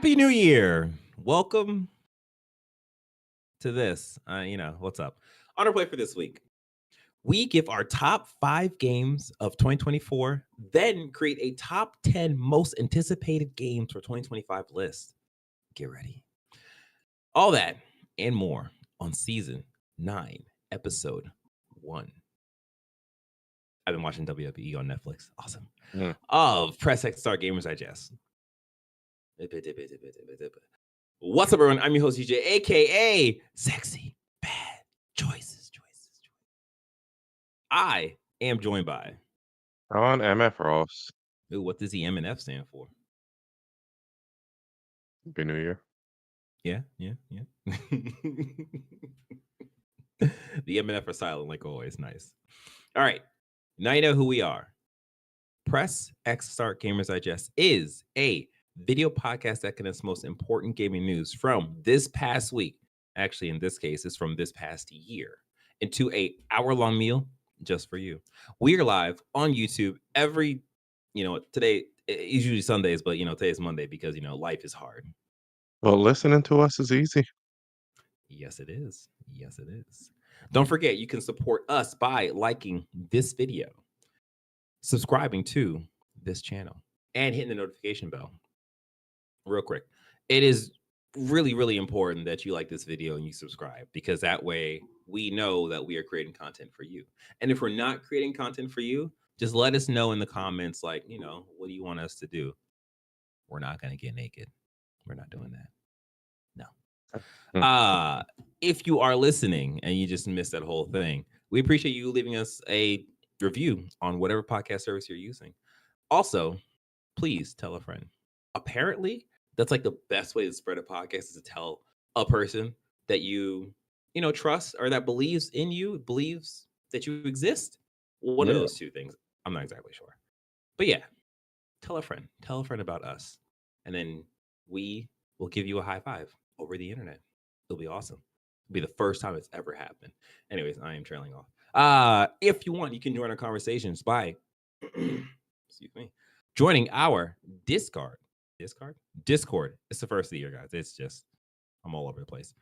Happy New Year. Welcome to this. What's up? On our play for this week, we give our top 5 games of 2024, then create a top 10 most anticipated games for 2025 list. Get ready. All that and more on season 9, episode 1. I've been watching WWE on Netflix. Awesome. Of Press X Star Gamers Digest. What's up, everyone? I'm your host, DJ, aka Sexy Bad Choices. I am joined by On MF Ross. Ooh, what does the M and F stand for? Happy New Year. Yeah. The M and F are silent, like always. Nice. All right. Now you know who we are. Press X Start Gamers Digest is a video podcast that connects most important gaming news from this past week. Actually, in this case, it's from this past year into a hour-long meal just for you. We are live on YouTube every, today is usually Sundays, but today is Monday because life is hard. Well, listening to us is easy. Yes, it is. Don't forget, you can support us by liking this video, subscribing to this channel, and hitting the notification bell. Real quick, it is really, really important that you like this video and you subscribe, because that way we know that we are creating content for you. And if we're not creating content for you, just let us know in the comments, like, what do you want us to do? We're not going to get naked. We're not doing that. No. If you are listening and you just missed that whole thing, we appreciate you leaving us a review on whatever podcast service you're using. Also, please tell a friend. Apparently, that's like the best way to spread a podcast is to tell a person that you trust, or that believes in you, believes that you exist. One of those two things. I'm not exactly sure. But yeah, tell a friend about us. And then we will give you a high five over the internet. It'll be awesome. It'll be the first time it's ever happened. Anyways, I am trailing off. If you want, you can join our conversations by joining our Discord. It's the first of the year, guys. It's just, I'm all over the place.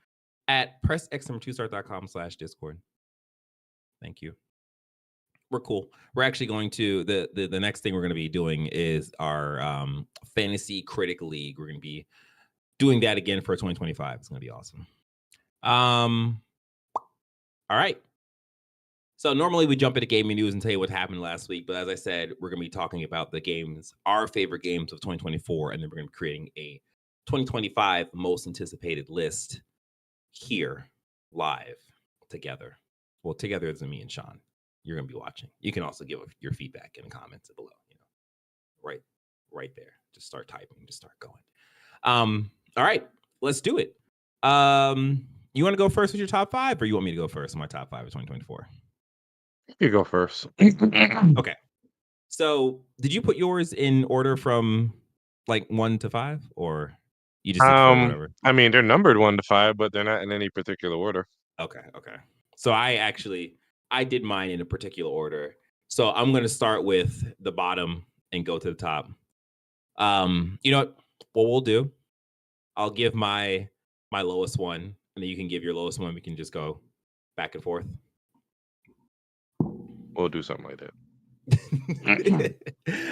At pressxnumber2start.com/Discord. Thank you. We're cool. We're actually going to, the next thing we're going to be doing is our Fantasy Critic League. We're going to be doing that again for 2025. It's going to be awesome. All right. So normally we jump into gaming news and tell you what happened last week. But as I said, we're going to be talking about the games, our favorite games of 2024. And then we're going to be creating a 2025 most anticipated list here live together. Well, together is me and Sean. You're going to be watching. You can also give your feedback in the comments below. Right there. Just start typing. Just start going. All right. Let's do it. You want to go first with your top 5, or you want me to go first with my top 5 of 2024? You go first. Okay. So, did you put yours in order from like 1 to 5, or you just did 4, whatever? I mean, they're numbered 1 to 5, but they're not in any particular order. Okay. So I did mine in a particular order. So I'm going to start with the bottom and go to the top. You know what we'll do? I'll give my lowest one, and then you can give your lowest one. We can just go back and forth. We'll do something like that.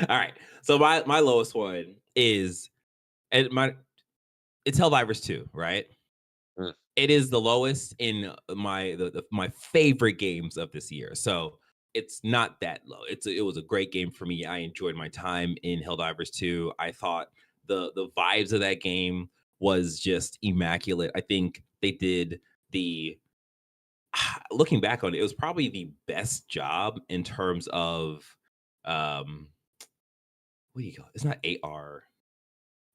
All right. So my lowest one is, it's HellDivers 2, right? It is the lowest in my favorite games of this year. So it's not that low. It was a great game for me. I enjoyed my time in HellDivers 2. I thought the vibes of that game was just immaculate. I think they did looking back on it, it was probably the best job in terms of what do you call it? It's not AR.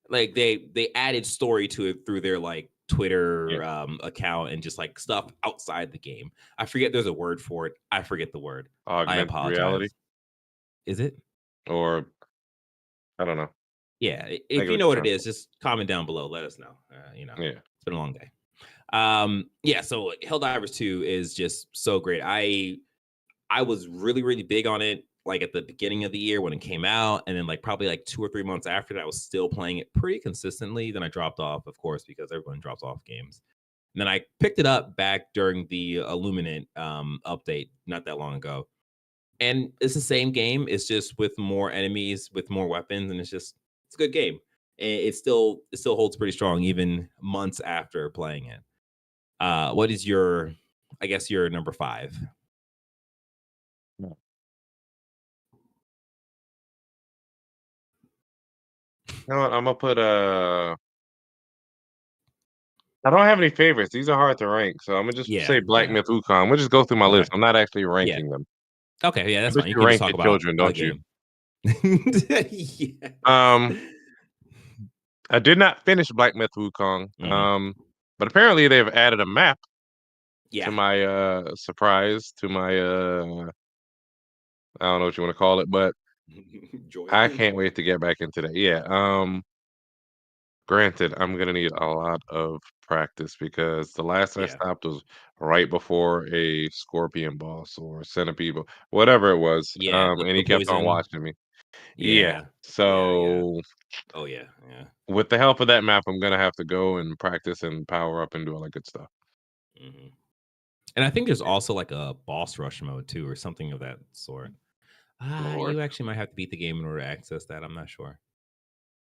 Like they added story to it through their like Twitter account and just like stuff outside the game. I forget, there's a word for it. I forget the word. I apologize. Reality? Is it? Or I don't know. Yeah, if you know what it is, just comment down below. Let us know. It's been a long day. So HellDivers 2 is just so great. I was really, really big on it. like at the beginning of the year when it came out, and then like probably like 2 or 3 months after that, I was still playing it pretty consistently. Then I dropped off, of course, because everyone drops off games. And then I picked it up back during the Illuminate update not that long ago. And it's the same game. It's just with more enemies, with more weapons, and it's a good game. And it still holds pretty strong even months after playing it. What is your, I guess, your number 5? No. You know what? I'm gonna put I don't have any favorites. These are hard to rank, so I'm gonna just Yeah, say Black yeah. Myth Wukong. We'll just go through my Okay. list. I'm not actually Yeah. ranking them. Okay, yeah, I that's bet fine. You you can just rank talk your about children, the don't you? game. Yes. Um, I did not finish Black Myth Wukong. Mhm. But apparently they've added a map to Yeah. my surprise to my I don't know what you want to call it, but Joy. I can't wait to get back into that. Yeah. Granted, I'm gonna need a lot of practice because the last I Yeah. stopped was right before a scorpion boss or centipede, whatever it was. Yeah, And the he kept on poison. watching me. Yeah. Yeah. Yeah, yeah. So Oh, yeah, yeah. with the help of that map, I'm gonna have to go and practice and power up and do all that good stuff. Mhm. And I think there's also like a boss rush mode too, or something of that sort. Lord. You actually might have to beat the game in order to access that. I'm not sure.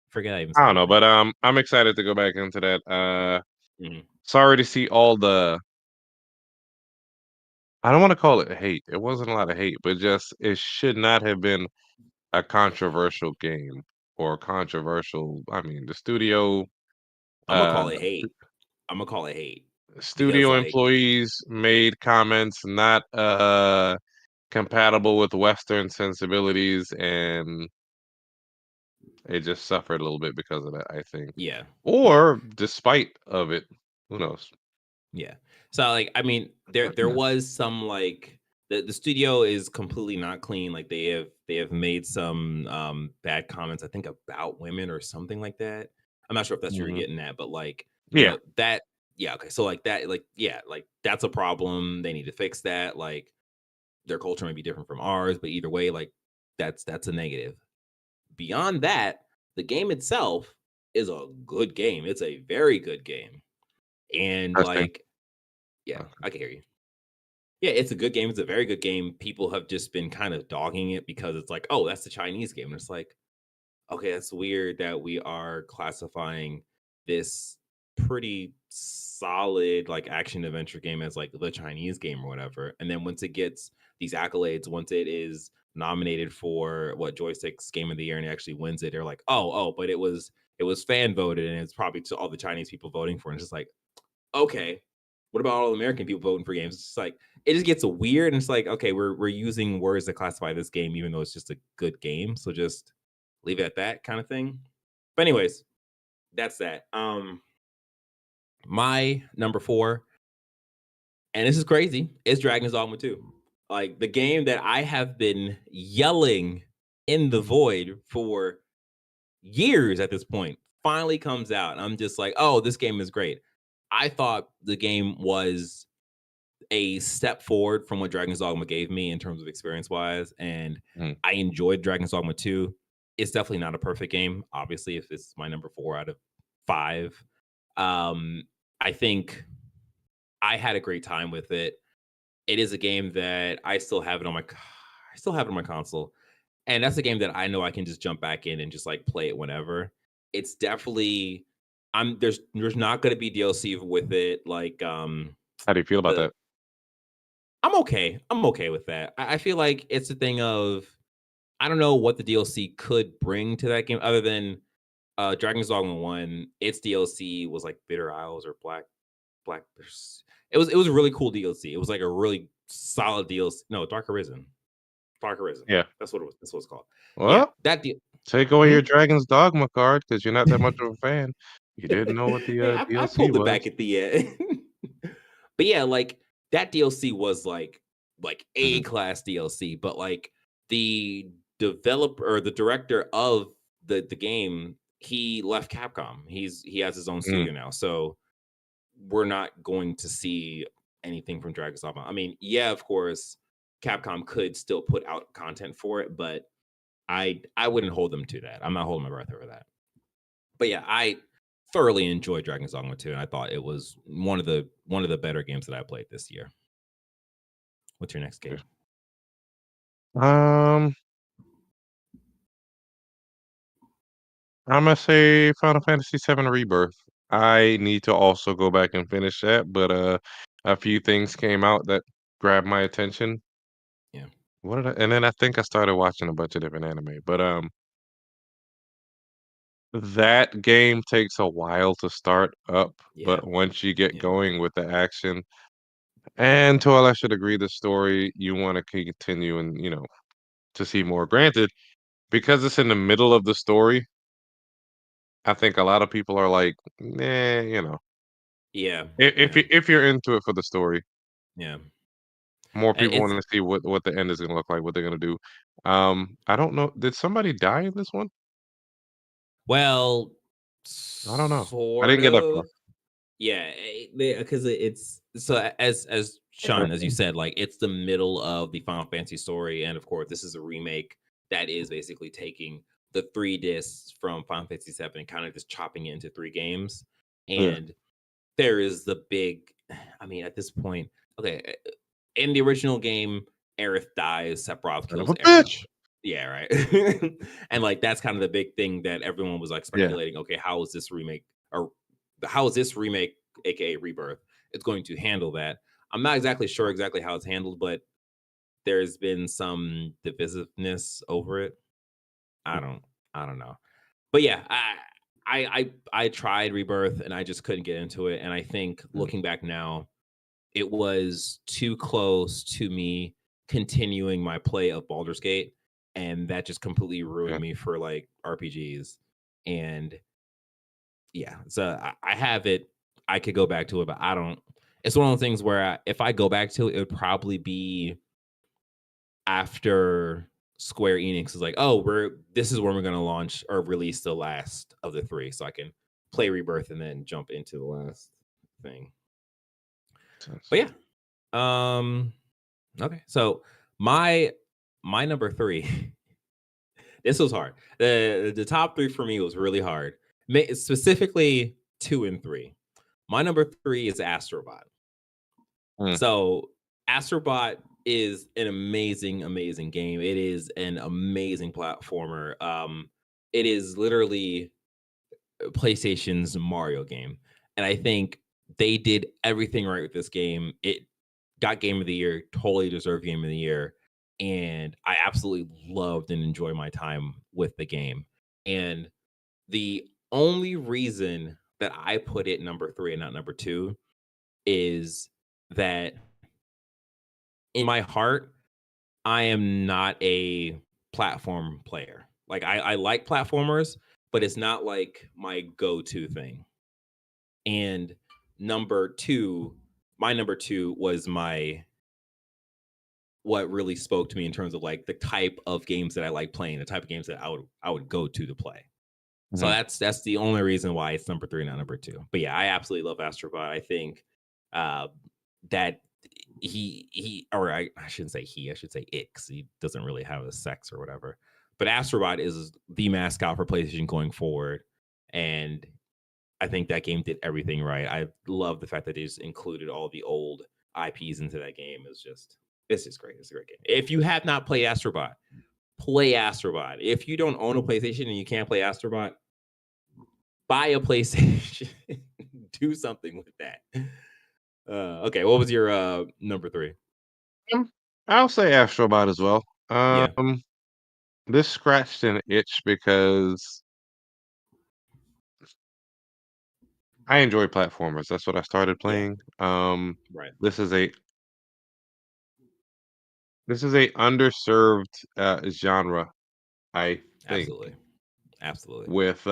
Forget I even I said don't know, but anything. I'm excited to go back into that. Mhm. Sorry to see all the I don't want to call it hate. It wasn't a lot of hate, but just it should not have been a controversial game or controversial. I mean, the I'm gonna uh call it hate. I'm gonna call it hate because studio like employees made comments not compatible with Western sensibilities, and it just suffered a little bit because of that, I think. yeah. Yeah. Or despite of it, who knows? Yeah. So like I mean there was some like the studio is completely not clean. Like they have made some bad comments, I think, about women or something like that. I'm not sure if that's what you're Hmm. getting at, but like, Yeah, that yeah, okay. So like that, like, yeah, like that's a problem. They need to fix that. Like their culture may be different from ours, but either way, like that's a negative. Beyond that, the game itself is a good game. It's a very good game. And testing. like, yeah, Okay. I can hear you. Yeah, it's a good game. It's a very good game. People have just been kind of dogging it because it's like, oh, that's the Chinese game. And it's like, okay, that's weird that we are classifying this pretty solid like action adventure game as like the Chinese game or whatever. And then once it gets these accolades, once it is nominated for what Joystick's Game of the Year and it actually wins it, they're like, oh, but it was fan voted and it's probably to all the Chinese people voting for it. And it's just like, okay, what about all American people voting for games? It's just like it just gets weird, and it's like, okay, we're using words to classify this game, even though it's just a good game. So just leave it at that kind of thing. But anyways, that's that. My number 4, and this is crazy, is Dragon's Dogma 2. Like the game that I have been yelling in the void for years at this point finally comes out. And I'm just like, oh, this game is great. I thought the game was a step forward from what Dragon's Dogma gave me in terms of experience wise, and Mhm. I enjoyed Dragon's Dogma 2. It's definitely not a perfect game, obviously, if it's my number 4 out of 5. Um, I think I had a great time with it. It is a game that I still have it on my console. And that's a game that I know I can just jump back in and just like play it whenever. It's definitely there's not gonna be DLC with it. Like How do you feel about the that? I'm okay. I'm okay with that. I feel like it's a thing of I don't know what the DLC could bring to that game other than Dragon's Dogma 1. Its DLC was like Bitter Isles or Black. It was a really cool DLC. It was like a really solid DLC. No, Dark Arisen. Dark Arisen. Yeah. That's what it was. That's what it's called. Yeah, Well, that deal. take away Hmm? your Dragon's Dogma card because you're not that much of a fan. You didn't know what the Hey, I DLC pulled it was. back at the end. But yeah, like that DLC was like A Mhm. class DLC, but like the developer or the director of the game, he left Capcom. He has his own Mm. studio now. So we're not going to see anything from Dragon's Dogma. I mean, yeah, of course, Capcom could still put out content for it, but I wouldn't hold them to that. I'm not holding my breath over that. But yeah, I thoroughly enjoyed Dragon's Dogma 2, and I thought it was one of the better games that I played this year. What's your next game? I'm gonna say Final Fantasy VII Rebirth. I need to also go back and finish that, but a few things came out that grabbed my attention. Yeah. And then I think I started watching a bunch of different anime, but that game takes a while to start up, Yeah. but once you get Yeah. going with the action, and to a lesser degree, the story, you want to continue and to see more. Granted, because it's in the middle of the story, I think a lot of people are like, nah, Yeah. if Yeah. if you're into it for the story, Yeah. more people It's want to see what the end is gonna look like, what they're gonna do. I don't know. Did somebody die in this one? well, I don't know. I sort didn't get that of. far. Yeah, because it's so as Sean, as you said, like it's the middle of the Final Fantasy story, and of course, this is a remake that is basically taking the 3 discs from Final Fantasy VII and kind of just chopping it into 3 games. Yeah. And there is the big, I mean, at this point, okay, in the original game, Aerith dies, Sephiroth Son of kills a Aerith. bitch. Yeah, right. And like that's kind of the big thing that everyone was like Yeah. speculating. Okay, how is this remake, or how is this remake, aka Rebirth, it's going to handle that? I'm not exactly sure exactly how it's handled, but there's been some divisiveness over it. I don't, I don't know, but yeah, I tried Rebirth and I just couldn't get into it. And I think Mm, looking back now, it was too close to me continuing my play of Baldur's Gate, and that just completely ruined yeah. me for like RPGs. And yeah, so I have it. I could go back to it, but I don't. It's one of those things where if I go back to it, it would probably be after Square Enix is like, oh, this is when we're gonna launch or release the last of the 3, so I can play Rebirth and then jump into the last thing. Sense. But yeah, okay. So my number 3, this was hard. The top 3 for me was really hard. Specifically 2 and 3. My number 3 is Astro Bot. Mm, So Astro Bot is an amazing, amazing game. It is an amazing platformer. It is literally PlayStation's Mario game. And I think they did everything right with this game. It got Game of the Year, totally deserved Game of the Year. And I absolutely loved and enjoyed my time with the game. And the only reason that I put it number 3 and not number 2 is that in my heart, I am not a platform player. Like I like platformers, but it's not like my go-to thing. And number 2, my number 2 was my what really spoke to me in terms of like the type of games that I like playing, the type of games that I would go to play. So mhm. that's the only reason why it's number 3, not number 2. But yeah, I absolutely love Astrobot. I think uh, that he or I shouldn't say he, I should say it, 'cause he doesn't really have a sex or whatever. But Astrobot is the mascot for PlayStation going forward, and I think that game did everything right. I love the fact that they just included all the old IPs into that game. It's just great. It's a great game. If you have not played Astrobot, play Astrobot. If you don't own a PlayStation and you can't play Astrobot, buy a PlayStation. Do something with that. Okay, what was your number 3? Um, I'll say Astrobot as well. Yeah, This scratched an itch because I enjoy platformers. That's what I started yeah, playing. right. This is a underserved genre, I think, Absolutely. Absolutely. with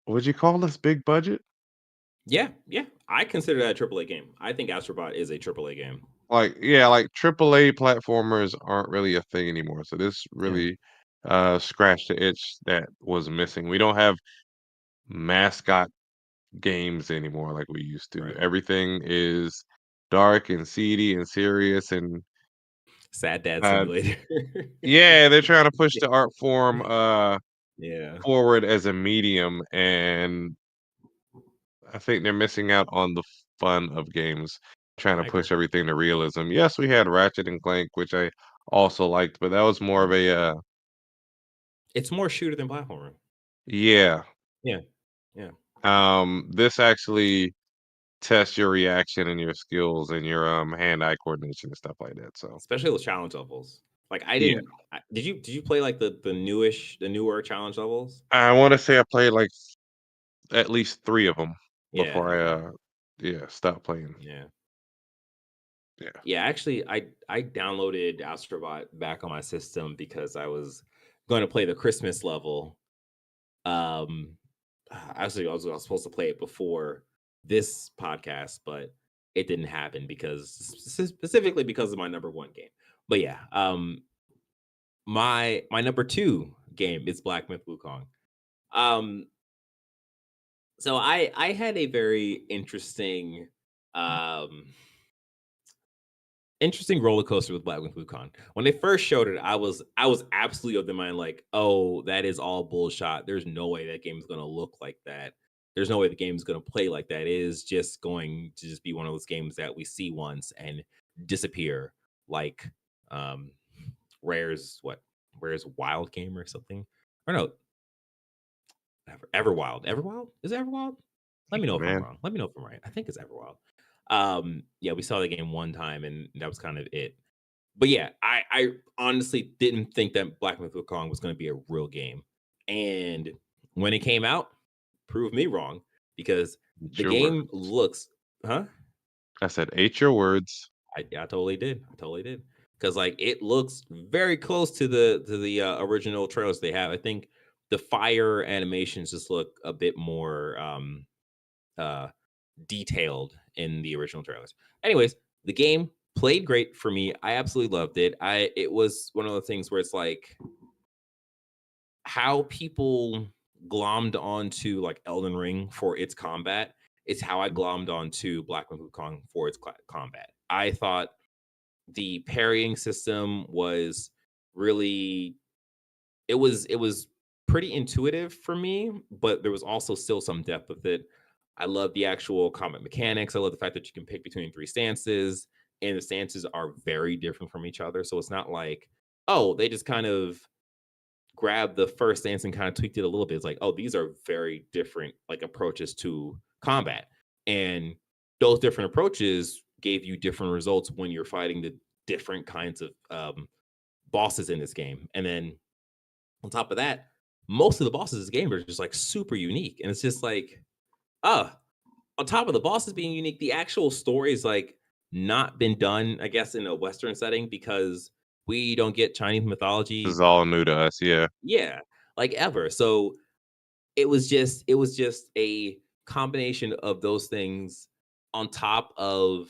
would you call this big budget? Yeah, yeah. I consider that a AAA game. I think Astrobot is a AAA game. Like, yeah, like AAA platformers aren't really a thing anymore. So this Yeah, really scratched the itch that was missing. We don't have mascot games anymore like we used to. right. Everything is dark and seedy and serious and Sad Dad uh, Simulator. yeah, they're trying to push the art form Yeah, forward as a medium, and I think they're missing out on the fun of games, trying to I agree. push everything to realism. Yes, we had Ratchet and Clank, which I also liked, but that was more of a It's more shooter than platformer. yeah. Yeah, yeah. This actually tests your reaction and your skills and your hand-eye coordination and stuff like that. So Especially those challenge levels. Like I yeah, didn't. Did you play like the newer challenge levels? I want to say I played like at least 3 of them Yeah. before I Okay. yeah stopped playing. Yeah. Yeah. Yeah. Actually, I downloaded Astro Bot back on my system because I was going to play the Christmas level. Um, actually, I was supposed to play it before this podcast, but it didn't happen because specifically because of my number one game. But yeah, my number two game is Black Myth Wukong. Um, so I had a very um interesting roller coaster with Black Myth Wukong. When they first showed it, I was absolutely of the mind like, oh, that is all bullshit. There's no way that game is gonna look like that. There's no way the game is gonna play like that. It is just going to just be one of those games that we see once and disappear, like um Rare's Wild Game or something. Or no, Everwild. Everwild? Is it Everwild? Let me know if I'm Man, wrong. Let me know if I'm right. I think it's Everwild. Yeah, we saw the game one time and that was kind of it. But yeah, I honestly didn't think that Black Myth Wukong was going to be a real game. And when it came out, proved me wrong because eat the your word. game looks, huh? I said, "Ate your words." I totally did. I totally did. Because like it looks very close to the original trailers they have. I think the fire animations just look a bit more uh detailed in the original trailers. Anyways, the game played great for me. I absolutely loved it. It was one of the things where it's like how people glommed onto like Elden Ring for its combat. It's how I glommed onto Black Myth Wukong for its combat. I thought the parrying system was really it was pretty intuitive for me, but there was also still some depth with it. I love the actual combat mechanics. I love the fact that you can pick between three stances, and the stances are very different from each other. So it's not like, oh, they just kind of grabbed the first stance and kind of tweaked it a little bit. It's like, oh, these are very different like approaches to combat. And those different approaches gave you different results when you're fighting the different kinds of bosses in this game. And then on top of that, most of the bosses in this game are just like super unique. And it's just like, oh, on top of the bosses being unique, the actual story is like not been done, I guess, in a Western setting because we don't get Chinese This is mythology, all new to us. Yeah. yeah, like ever. So it was just a combination of those things on top of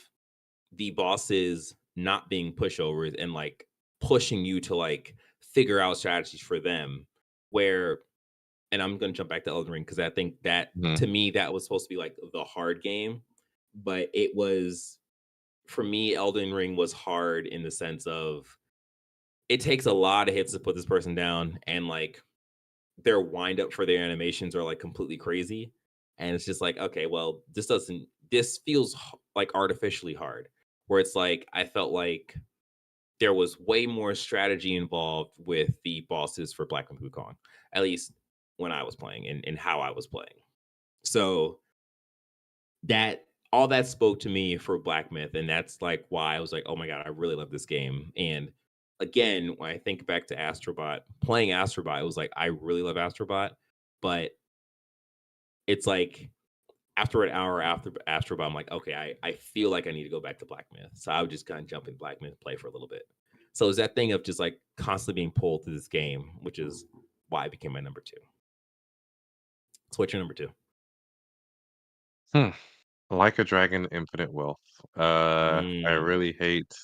the bosses not being pushovers and like pushing you to like figure out strategies for them where and I'm gonna jump back to Elden Ring because I think that Mhm. to me that was supposed to be like the hard game, but it was for me Elden Ring was hard in the sense of it takes a lot of hits to put this person down, and like their wind up for their animations are like completely crazy, and it's just like okay, well this feels like artificially hard, where it's like I felt like there was way more strategy involved with the bosses for Black and Wukong, at least when I was playing and how I was playing. So that all that spoke to me for Black Myth, and that's like why I was like, oh my god, I really love this game. And again, when I think back to Astrobot, playing Astrobot, it was like I really love Astrobot, but it's like after an hour after Astrobot, I'm like, okay, I feel like I need to go back to Black Myth. So I would just kind of jump in Black Myth, play for a little bit. So it's that thing of just like constantly being pulled to this game, which is why it became my number two. So what's your number two? Hmm. Like a Dragon, Infinite Wealth. I Mm, really hate.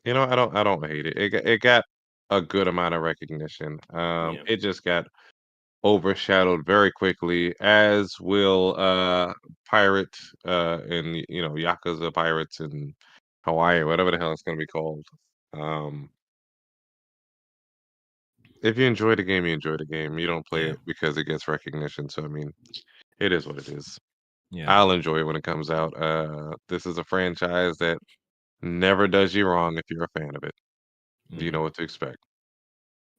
I don't hate it. It got a good amount of recognition. yeah. It just got overshadowed very quickly, as will pirate and Yakuza pirates in Hawaii, whatever the hell it's gonna be called. Um, if you enjoy the game, you enjoy the game. You don't play Yeah. it because it gets recognition. So I mean, it is what it is. Yeah. I'll enjoy it when it comes out. This is a franchise that never does you wrong if you're a fan of it. You know Mhm. what to expect.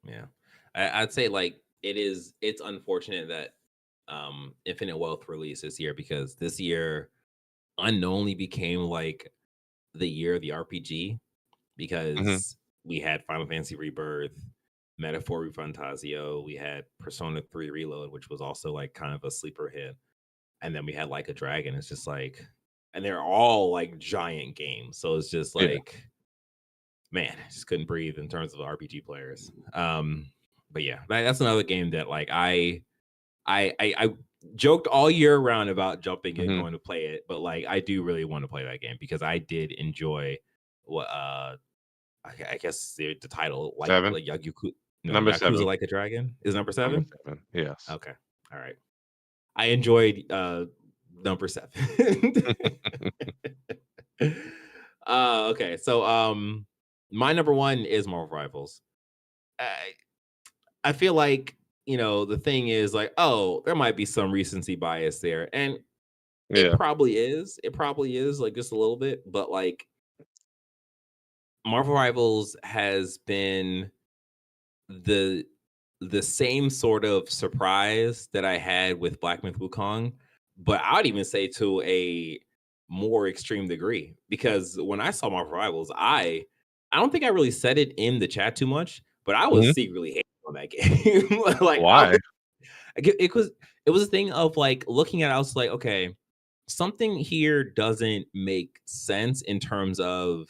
Yeah. I'd say like it's unfortunate that Infinite Wealth released this year because this year unknowingly became like the year of the RPG Mhm. because we had Final Fantasy Rebirth, Metaphor Refantasio, we had Persona 3 Reload, which was also like kind of a sleeper hit. And then we had Like a Dragon. It's just like, and they're all like giant games. So it's just Yeah. like, man, I just couldn't breathe in terms of RPG players. But yeah, that's another game that like I joked all year round about jumping and Mhm. going to play it, but like I do really want to play that game because I did enjoy what I guess the title Seven. like Yakuza, no, Number Yakuza 7. Like a Dragon is number Number 7. 7. Yes. Okay, all right. I enjoyed number 7. Okay, so my number one is Marvel Rivals. I, I feel like the thing is like, oh, there might be some recency bias there, and it Yeah. probably is. It probably is like just a little bit, but like Marvel Rivals has been the the same sort of surprise that I had with Black Myth Wukong, but I would even say to a more extreme degree because when I saw Marvel Rivals, I don't think I really said it in the chat too much, but I was Mhm. secretly hating on that game. Like I Why? was, it was a thing of like looking at it, I was like, okay, something here doesn't make sense in terms of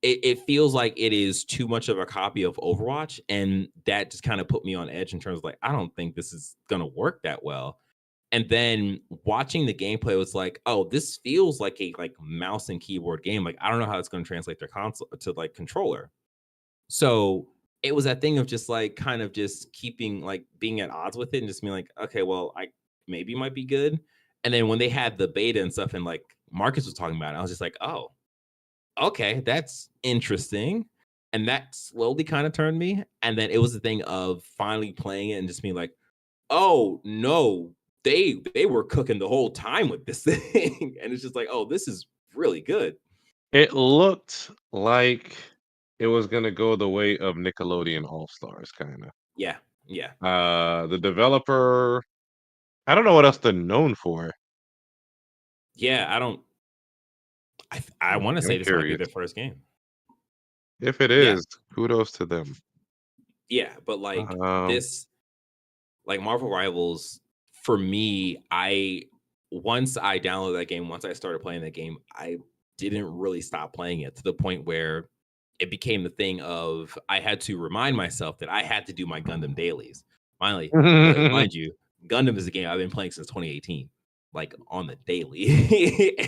it feels like it is too much of a copy of Overwatch, and that just kind of put me on edge in terms of like, I don't think this is gonna work that well. And then watching the gameplay was like, oh, this feels like a like mouse and keyboard game. Like, I don't know how it's gonna translate their console to like controller. So it was that thing of just like kind of just keeping like being at odds with it and just being like, okay, well, I maybe might be good. And then when they had the beta and stuff and like Marcus was talking about it, I was just like, oh, okay, that's interesting. And that slowly kind of turned me. And then it was the thing of finally playing it and just being like, oh no, they were cooking the whole time with this thing. And it's just like, oh, this is really good. It looked like it was gonna go the way of Nickelodeon All-Stars, kinda. Yeah, yeah, The developer, I don't know what else they're known for. yeah. I want to I'm say this might be curious. their first game. If it Yeah, is, kudos to them. yeah. But like Um this, like Marvel Rivals, for me, once I downloaded that game, once I started playing that game, I didn't really stop playing it to the point where it became the thing of I had to remind myself that I had to do my Gundam dailies. Finally, mind you, Gundam is a game I've been playing since 2018, like on the daily,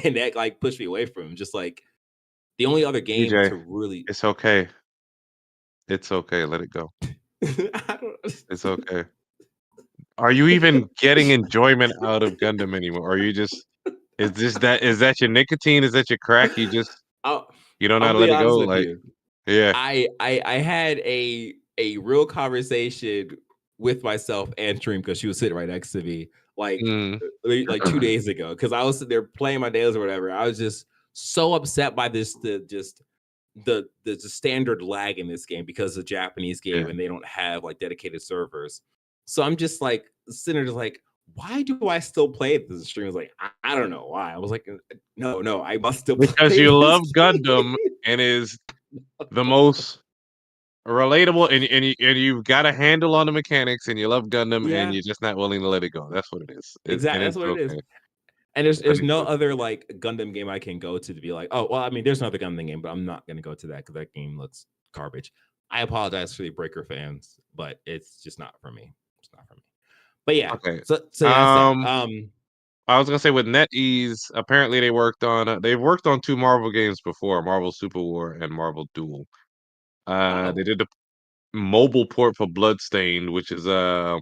and that like pushed me away from just like the only other game DJ, to really. it's okay. It's okay, let it go. I don't. It's okay. Are you even getting enjoyment out of Gundam anymore? Are you just is that your nicotine? Is that your crack? I'll, You don't know how I'll to be let it go? honest with Like, you. yeah. I had a real conversation with myself and Dream because she was sitting right next to me Mm. like 2 days ago because I was sitting there playing my dailies or whatever. I was just so upset by the standard lag in this game because it's a Japanese game Yeah. and they don't have like dedicated servers. So I'm just like sitting there just like, why do I still play this stream? I was like, I don't know why. I was like, no, I must still Because play you this love game. Gundam and is the most relatable, and you've got a handle on the mechanics and you love Gundam and Yeah, you're just not willing to let it go. That's what it is. And exactly. That's it's what it is. okay. And there's Let it no go. other like Gundam game I can go to be like, oh well, I mean, there's another Gundam game, but I'm not gonna go to that because that game looks garbage. I apologize for the Breaker fans, but it's just not for me. It's not for me. But yeah, Okay. so that's that. Um I was gonna say with NetEase, apparently they've worked on 2 Marvel games before, Marvel Super War and Marvel Duel. Oh, They did mobile port for Bloodstained, which is the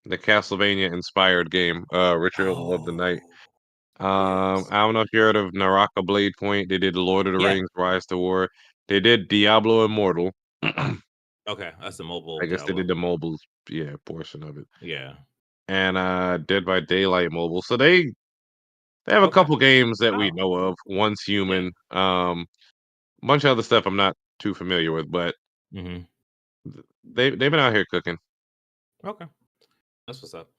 Castlevania inspired game, Ritual of the Night. Oh, yes. I don't know if you heard of Naraka Blade Point. They did Lord of the Yeah. Rings, Rise to War. They did Diablo Immortal. I Okay, that's the mobile guess they did Diablo. the mobile, yeah, portion of it. Yeah. And Dead by Daylight mobile. So they have a Okay. couple games that we Oh, know of. Once yeah. Human. A bunch of other stuff I'm not too familiar with, but Mhm. they've been out here cooking. Okay. That's what's up.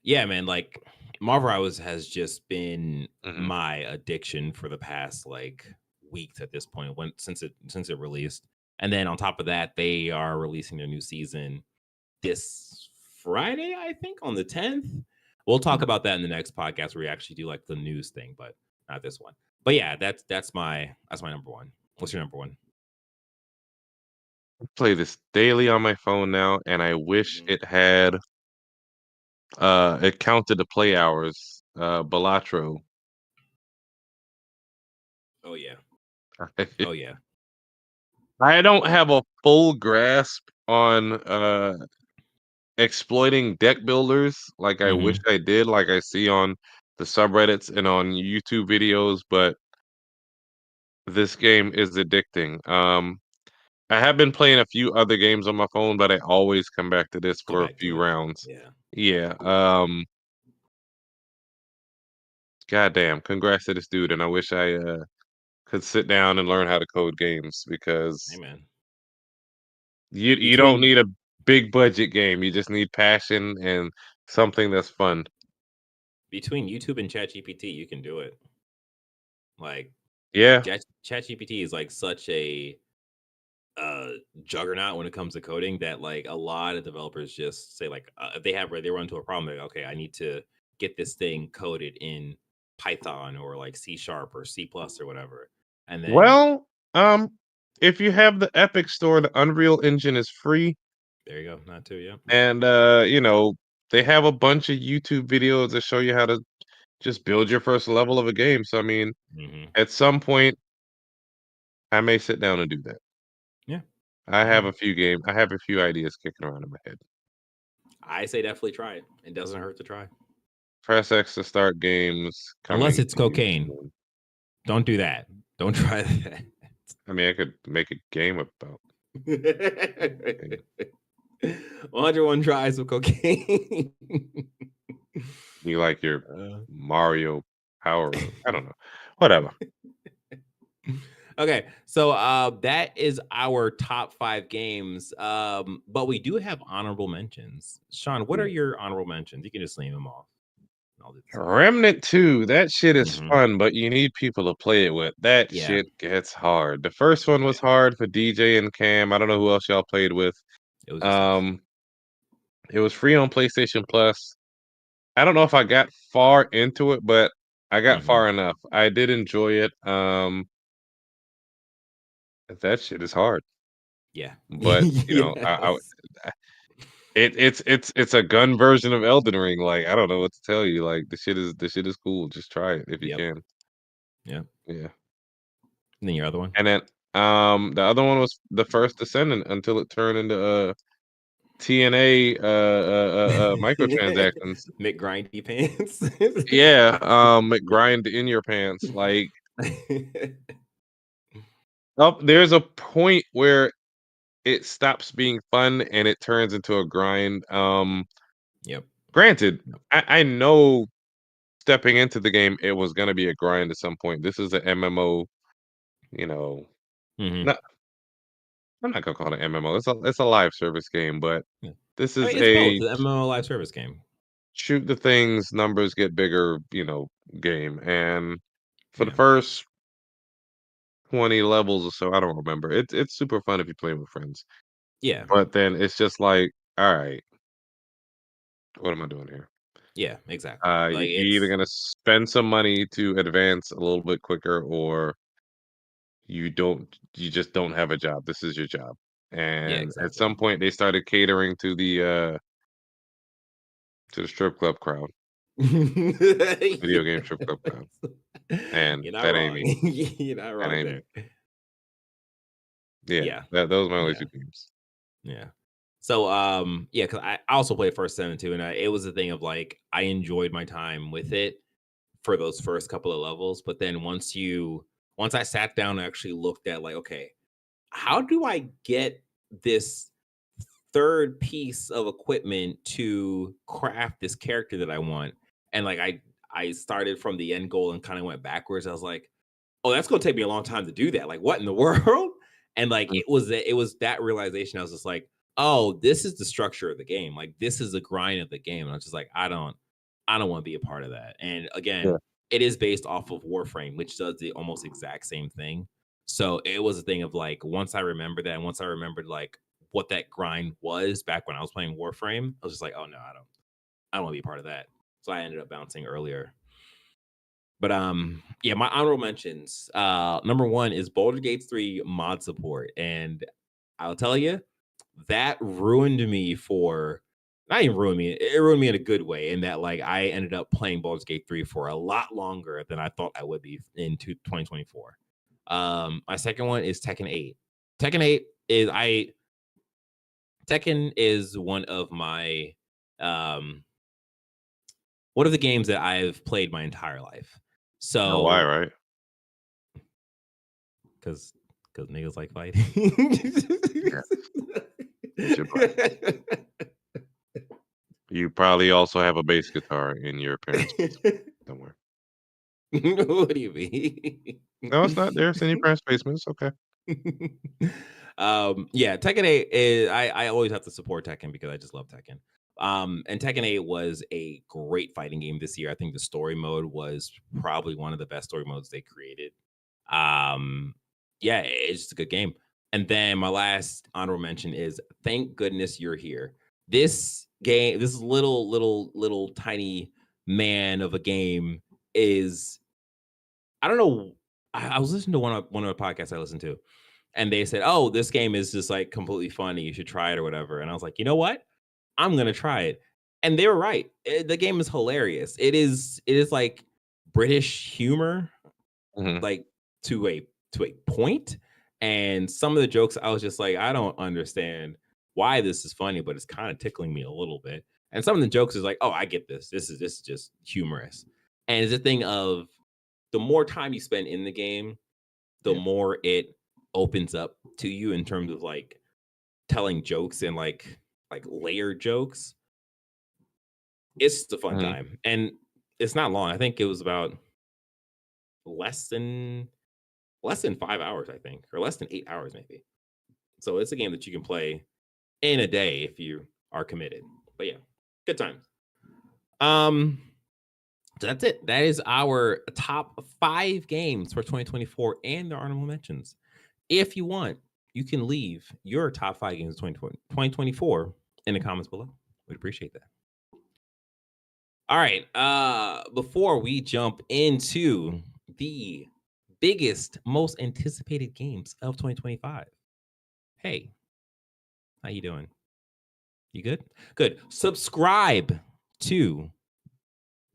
Yeah, man, like Marvel Rivals has just been Mhm. my addiction for the past like weeks at this point when since it released. And then on top of that, they are releasing their new season this Friday, I think, on the 10th. We'll talk about that in the next podcast where we actually do like the news thing, but not this one. But yeah, that's my number one. What's your number one? Play this daily on my phone now, and I wish Mhm. it had it counted the play hours. Balatro. Oh yeah. Oh yeah. I don't have a full grasp on exploiting deck builders like I wish Hmm. I did, like I see on the subreddits and on YouTube videos, but this game is addicting. I have been playing a few other games on my phone, but I always come back to this Go for a back to few it. rounds. Yeah. Yeah. Goddamn, congrats to this dude, and I wish I could sit down and learn how to code games because Amen. you don't Between need a big budget game. You just need passion and something that's fun. between YouTube and ChatGPT, you can do it. Like Yeah. ChatGPT is like such a uh juggernaut when it comes to coding that like a lot of developers just say like if they run into a problem, like, okay, I need to get this thing coded in Python or like C sharp or C plus or whatever. And then Well, if you have the Epic Store, the Unreal Engine is free, there you go. Not too, yeah. and they have a bunch of YouTube videos that show you how to just build your first level of a game. So I mean, Hmm. at some point, I may sit down and do that. Yeah. I Amen. have a few ideas kicking around in my head. I say definitely try it. It doesn't hurt to try. Press X to start games Unless coming it's to you cocaine. soon. Don't do that. Don't try that. I mean, I could make a game about cocaine. 101 tries of cocaine. You like your Uh, Mario power up. I don't know. Whatever. okay, so that is our top 5 games. But we do have honorable mentions. Sean, what are Yeah. your honorable mentions? You can just name them off. I'll do the same. Remnant 2, that shit is Hmm. fun, but you need people to play it with. That Yeah, shit gets hard. The first one yeah, was hard for DJ and Cam. I don't know who else y'all played with. it was just us. Um, it was free on PlayStation Plus. I don't know if I got far into it, but I got Hmm. far enough. I did enjoy it. That shit is hard. Yeah, But, yes, it's a gun version of Elden Ring. Like, I don't know what to tell you. Like, the shit is cool. Just try it if you yep, can. yep. Yeah. And then your other one, And then the other one was the First Descendant until it turned into TNA microtransactions. McGrindy pants. Yeah, grind in your pants. Like, there's a point where it stops being fun and it turns into a grind. Yep. Granted, Yep. I know stepping into the game it was gonna be a grind at some point. This is an MMO, you know. Hmm. Not, I'm not gonna call it an MMO. It's a live service game, but Yeah. this I is mean, it's both a the MMO live service game. shoot the things, numbers get bigger, game. And for the Yeah. first 20 levels or so, I don't remember. It's super fun if you play with friends. Yeah. But then it's just like, all right, what am I doing here? Yeah. Exactly. Like You're either it's gonna spend some money to advance a little bit quicker, or you just don't have a job. This is your job. yeah. And at Exactly. some point, they started catering to the strip club crowd, video game strip club crowd, Yes. and You're not that ain't wrong. me. You're not That wrong ain't there. me. Yeah. Those are my only Yeah. two games. Yeah. So yeah, because I also played First Descendant too, and it was a thing of like I enjoyed my time with it for those first couple of levels, but then once I sat down and actually looked at like, okay, how do I get this third piece of equipment to craft this character that I want? And like I started from the end goal and kind of went backwards. I was like, oh, that's gonna take me a long time to do that. Like, what in the world? And like Mm. it was that realization. I was just like, oh, this is the structure of the game. Like, this is the grind of the game. And I was just like, I don't want to be a part of that. And again, Yeah. it is based off of Warframe, which does the almost exact same thing. So it was a thing of like, once I remembered that, and once I remembered like what that grind was back when I was playing Warframe, I was just like, oh no, I don't want to be a part of that. So I ended up bouncing earlier. But yeah, my honorable mentions. Number one is Baldur Gates 3 mod support. And I'll tell you, that ruined me for not even ruined me, it ruined me in a good way, in that like I ended up playing Baldur's Gate 3 for a lot longer than I thought I would be in 2024. My second one is Tekken 8. Tekken is one of my one of the games that I've played my entire life. Know why, So right? because niggas like fighting. Yeah. It's your butt. You probably also have a bass guitar in your parents' basement somewhere. What do you mean? No, it's not there. It's in your parents' basement. It's okay. Yeah, Tekken 8 is I always have to support Tekken because I just love Tekken. And Tekken 8 was a great fighting game this year. I think the story mode was probably one of the best story modes they created. Um, yeah, it's just a good game. And then my last honorable mention is Thank Goodness You're Here. This game, this little tiny man of a game is, I don't know. I was listening to one of the podcasts I listened to, and they said, "Oh, this game is just like completely funny. You should try it or whatever." And I was like, "You know what? I'm gonna try it." And they were right. The game is hilarious. It is like British humor, Mhm. like to a point. And some of the jokes, I was just like, I don't understand why this is funny, but it's kind of tickling me a little bit. And some of the jokes is like, oh, I get this. This is just humorous. And it's a thing of the more time you spend in the game, the Yeah. more it opens up to you in terms of like telling jokes and like layered jokes. It's just a fun Mhm. time. And it's not long. I think it was about less than 5 hours, I think, or less than 8 hours, maybe. So it's a game that you can play in a day if you are committed. But yeah, good times. Um, so that's it. That is our top 5 games for 2024 and their honorable mentions. If you want, you can leave your top 5 games of 2024 in the comments below. We'd appreciate that. All right. Before we jump into the biggest, most anticipated games of 2025. Hey, how you doing? You good? Good. Subscribe to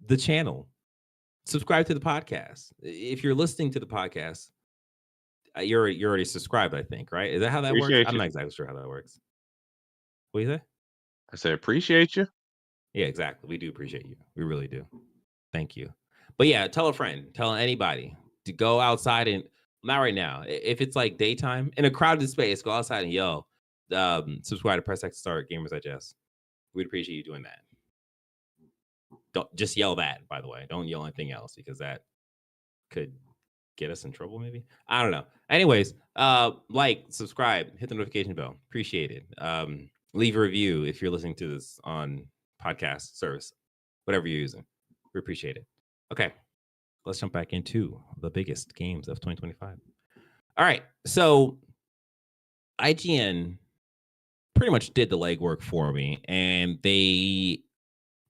the channel. Subscribe to the podcast. If you're listening to the podcast, you're already subscribed, I think, right? Is that how that works? Appreciate I'm you. not exactly sure how that works. What do you say? I say appreciate you. Yeah, exactly. We do appreciate you. We really do. Thank you. But yeah, tell a friend, tell anybody to go outside and not right now. If it's like daytime in a crowded space, go outside and yell. Subscribe to Press X to Start Gamers Digest. We'd appreciate you doing that. Don't just yell that, by the way. Don't yell anything else because that could get us in trouble, maybe. I don't know. Anyways, like, subscribe, hit the notification bell. Appreciate it. Leave a review if you're listening to this on podcast service, whatever you're using. We appreciate it. Okay, let's jump back into the biggest games of 2025. All right, so IGN pretty much did the legwork for me, and they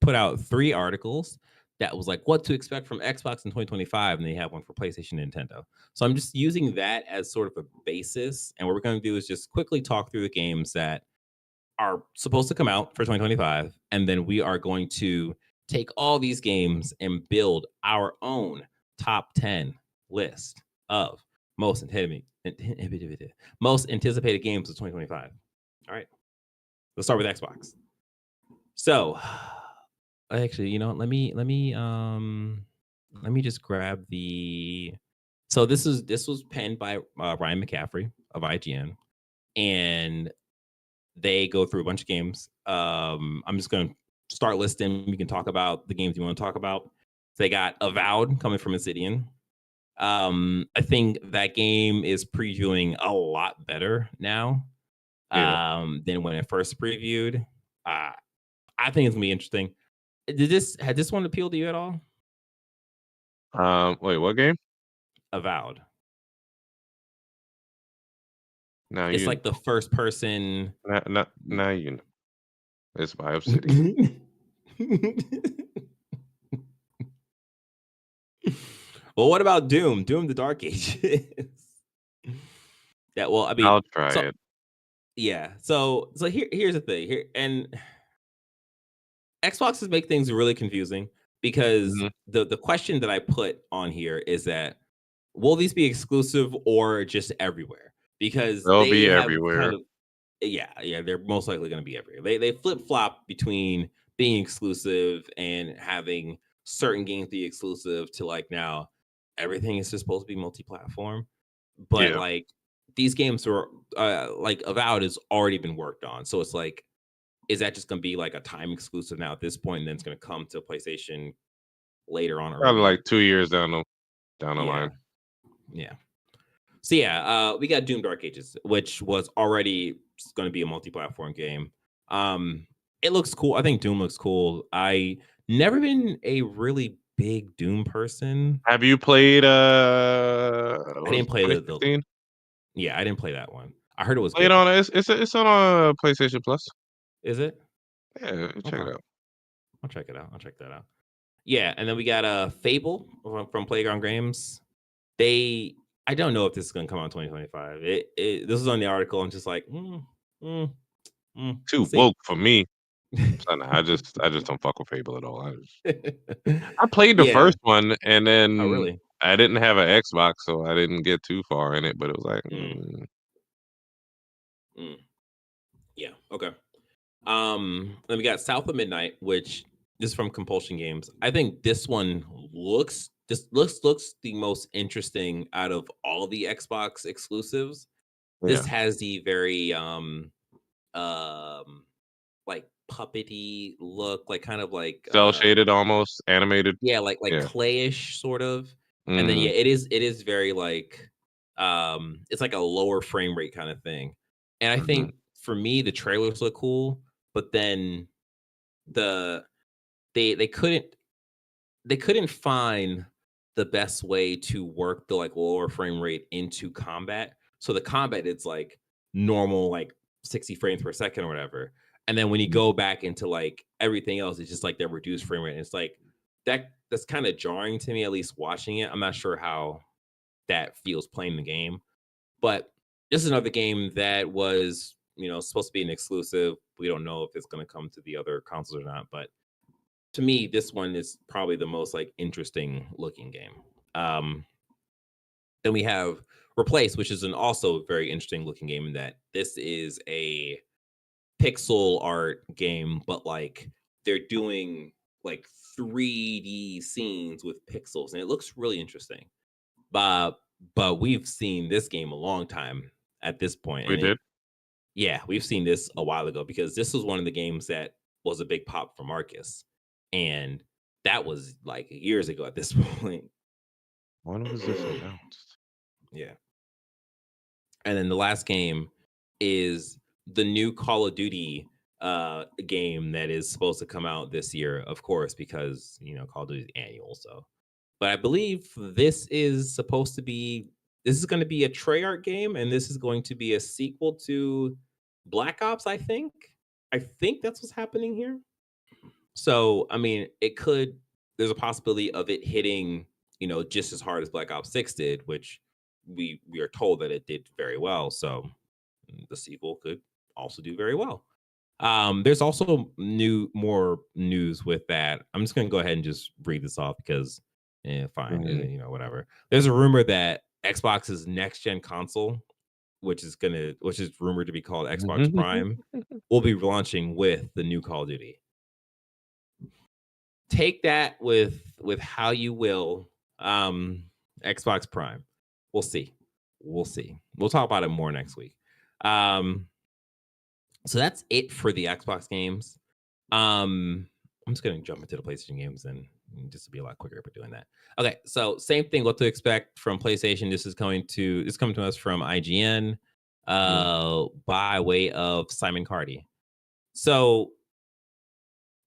put out 3 articles that was like what to expect from Xbox in 2025, and they have one for PlayStation and Nintendo. So I'm just using that as sort of a basis, and what we're going to do is just quickly talk through the games that are supposed to come out for 2025, and then we are going to take all these games and build our own top 10 list of most anticipated games of 2025. All right, let's start with Xbox. So, actually, you know, let me just grab the. So this was penned by Ryan McCaffrey of IGN, and they go through a bunch of games. I'm just going to start listing. We can talk about the games you want to talk about. They got Avowed coming from Obsidian. I think that game is previewing a lot better now than when it first previewed. I think it's gonna be interesting. Had this one appealed to you at all? Wait, what game? Avowed. Now It's you like the first person. now you know. It's by Obsidian. Well, what about Doom? Doom: The Dark Ages. Yeah, well, I mean, I'll try it. Yeah. So here's the thing. Here and Xboxes make things really confusing because the question that I put on here is that will these be exclusive or just everywhere? Because They'll they be have everywhere. kind of yeah, they're most likely going to be everywhere. They flip flop between being exclusive and having certain games be exclusive to like now everything is just supposed to be multi-platform. But Yeah. like these games are like Avowed has already been worked on, so it's like, is that just going to be like a time exclusive now at this point, and then it's going to come to PlayStation later on, or Probably maybe like 2 years down the line. Yeah. So yeah, we got Doom: Dark Ages, which was already going to be a multi-platform game. It looks cool. I think Doom looks cool. I never been a really big Doom person. Have you played I didn't play the 2016? Yeah, I didn't play that one. I heard it was Play it good on though. it's on PlayStation Plus. Is it? Yeah, check it out. I'll check it out. I'll check that out. Yeah, and then we got Fable from Playground Games. I don't know if this is going to come out in 2025. This is on the article. I'm just like, we'll Too see. woke for me. Son, I just don't fuck with Fable at all. I played the first one, and then Oh, really? I didn't have an Xbox, so I didn't get too far in it. But it was like, yeah, okay. Then we got South of Midnight, which is from Compulsion Games. I think this one looks the most interesting out of all the Xbox exclusives. This yeah, has the very like puppety look, like kind of like cell shaded, almost animated. yeah, like Yeah, clayish sort of. And then yeah, it is very like it's like a lower frame rate kind of thing. And I think for me the trailers look cool, but then the they couldn't find the best way to work the like lower frame rate into combat. So the combat it's like normal like 60 frames per second or whatever. And then when you go back into like everything else, it's just like that reduced frame rate. And it's like that's kind of jarring to me, at least watching it. I'm not sure how that feels playing the game. But this is another game that was, supposed to be an exclusive. We don't know if it's going to come to the other consoles or not, but to me, this one is probably the most like interesting looking game. Then we have Replace, which is an also very interesting looking game in that this is a pixel art game, but like they're doing like 3D scenes with pixels, and it looks really interesting. But we've seen this game a long time at this point, we and did. yeah, we've seen this a while ago because this was one of the games that was a big pop for Marcus, and that was like years ago at this point. When was this announced? Yeah. And then the last game is the new Call of Duty game that is supposed to come out this year, of course, because Call of Duty is annual. So, but I believe this is going to be a Treyarch game, and this is going to be a sequel to Black Ops. I think that's what's happening here. So, I mean, there's a possibility of it hitting, just as hard as Black Ops 6 did, which we are told that it did very well. So the sequel could also do very well. There's also more news with that. I'm just going to go ahead and just read this off because, fine, whatever. There's a rumor that Xbox's next gen console, which is rumored to be called Xbox Prime, will be launching with the new Call of Duty. Take that with how you will. Xbox Prime. We'll see. We'll talk about it more next week. So that's it for the Xbox games. I'm just gonna jump into the PlayStation games and just to be a lot quicker by doing that. Okay, so same thing. What to expect from PlayStation? This is coming to us from IGN, by way of Simon Cardy. So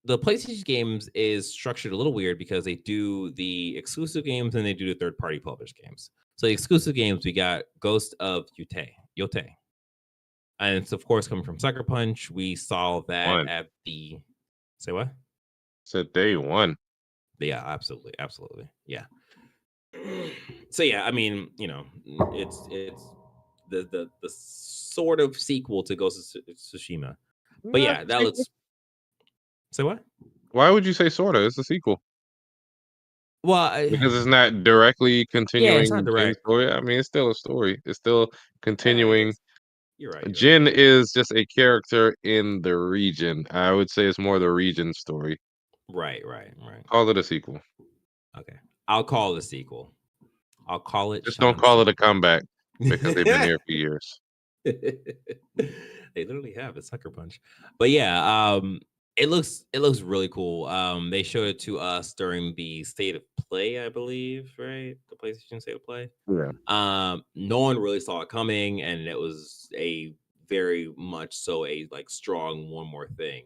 the PlayStation games is structured a little weird because they do the exclusive games and they do the third-party published games. So the exclusive games, we got Ghost of Yotei. And it's, of course, coming from Sucker Punch. We saw that at the... Say what? Said day one. Yeah, absolutely. Yeah. So, yeah, I mean, it's the sort of sequel to Ghost of Tsushima. But yeah, that looks... Say what? Why would you say sorta? It's a sequel. Well, because it's not directly continuing it's not Jin's direct. story. I mean, it's still a story. It's still continuing. You're right. Jin is just a character in the region. I would say it's more the region story. Right. Call it a sequel. Okay. I'll call it a sequel. I'll call it. Just don't call it a comeback because they've been here for years. They literally have a Sucker Punch. But yeah, it looks really cool. They showed it to us during the State of Play, I believe, right? The PlayStation State of Play. Yeah. No one really saw it coming, and it was a very much so a strong one more thing.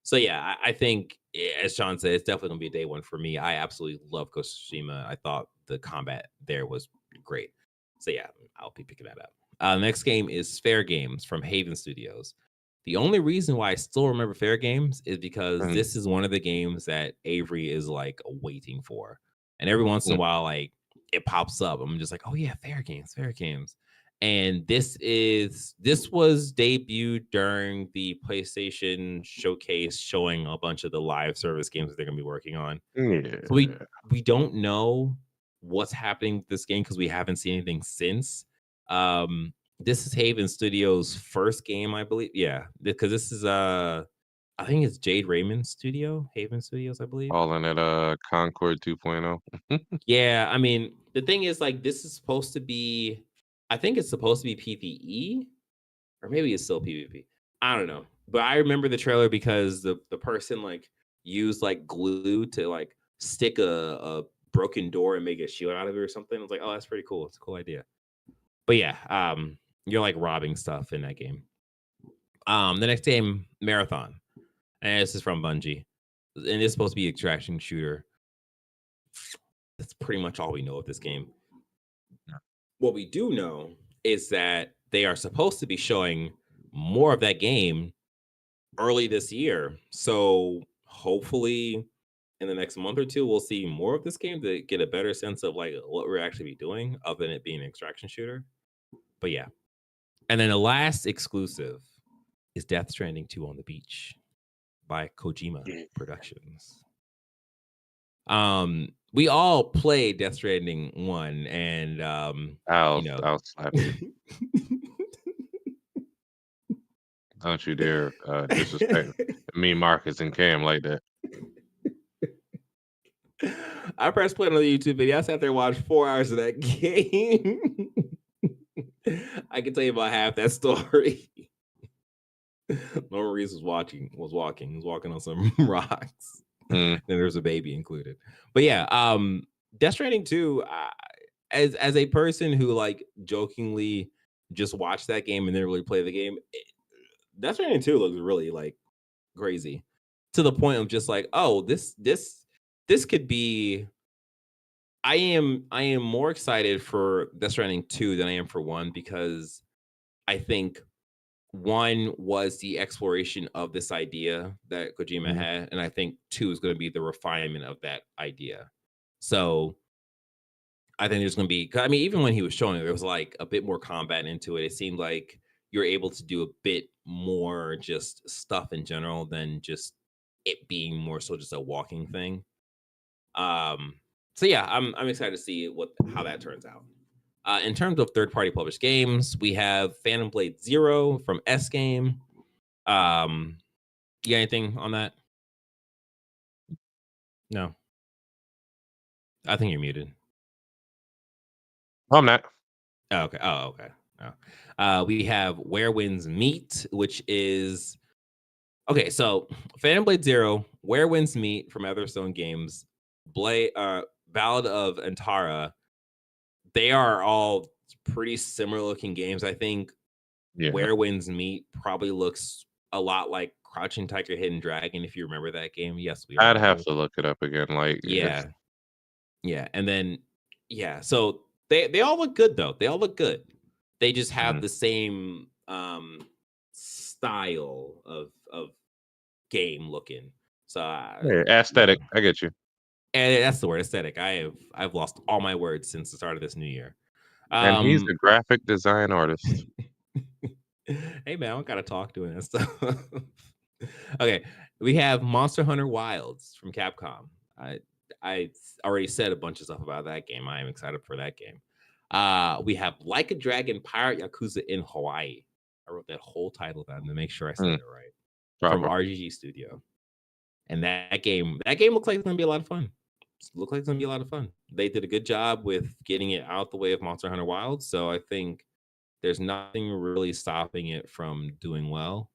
So yeah, I think, as Sean said, it's definitely gonna be a day one for me. I absolutely love Ghost of Tsushima. I thought the combat there was great. So yeah, I'll be picking that up. Next game is Fair Games from Haven Studios. The only reason why I still remember Fair Games is because this is one of the games that Avery is waiting for, and every once in a while, it pops up. I'm just like, oh yeah, Fair Games. And this was debuted during the PlayStation showcase, showing a bunch of the live service games that they're gonna be working on. Yeah. So we don't know what's happening with this game because we haven't seen anything since. This is Haven Studios' first game, I believe. Yeah, because this is I think it's Jade Raymond's studio, Haven Studios, I believe. Calling it Concord 2.0. Yeah, I mean, the thing is, this is supposed to be, I think it's supposed to be PvE, or maybe it's still PvP. I don't know. But I remember the trailer because the person used glue to stick a broken door and make a shield out of it or something. I was like, oh, that's pretty cool. It's a cool idea. But yeah, you're robbing stuff in that game. The next game, Marathon. And this is from Bungie. And it's supposed to be an extraction shooter. That's pretty much all we know of this game. What we do know is that they are supposed to be showing more of that game early this year. So hopefully in the next month or two, we'll see more of this game to get a better sense of what we're actually be doing, other than it being an extraction shooter. But yeah. And then the last exclusive is Death Stranding 2 on the Beach by Kojima Productions. We all played Death Stranding 1, and I'll slap you. Don't you dare disrespect me, Marcus, and Cam like that. I pressed play on the YouTube video. I sat there and watched 4 hours of that game. I can tell you about half that story. Norman Reedus was walking. He was walking on some rocks. And there's a baby included. But yeah, Death Stranding 2, as a person who jokingly just watched that game and didn't really play the game, Death Stranding 2 looks really crazy, to the point of just oh, this could be. I am more excited for Death Stranding 2 than I am for 1, because I think 1 was the exploration of this idea that Kojima had, and I think 2 is going to be the refinement of that idea. So I think there's going to be, I mean, even when he was showing it, there was a bit more combat into it. It seemed like you're able to do a bit more just stuff in general than just it being more so just a walking thing. So yeah, I'm excited to see how that turns out. In terms of third-party published games, we have Phantom Blade Zero from S Game. You got anything on that? No. I think you're muted. I'm not. Oh, okay. Oh, okay. Oh. We have Where Winds Meet, which is okay. So Phantom Blade Zero, Where Winds Meet from Etherstone Games, Ballad of Antara. They are all pretty similar looking games. I think Yeah. Where Winds Meet probably looks a lot like Crouching Tiger, Hidden Dragon. If you remember that game, yes, we. I'd have to look it up again. Like, yeah, yeah, and then yeah. So they all look good though. They all look good. They just have the same style of game looking. So aesthetic. I get you. And that's the word, aesthetic. I've lost all my words since the start of this new year. And he's a graphic design artist. Hey man, I don't gotta talk doing that stuff. Okay, we have Monster Hunter Wilds from Capcom. I already said a bunch of stuff about that game. I am excited for that game. We have Like a Dragon Pirate Yakuza in Hawaii. I wrote that whole title down to make sure I said it right. From RGG Studio. And that game looks like it's gonna be a lot of fun. Looks like it's gonna be a lot of fun. They did a good job with getting it out the way of Monster Hunter Wilds, so I think there's nothing really stopping it from doing well,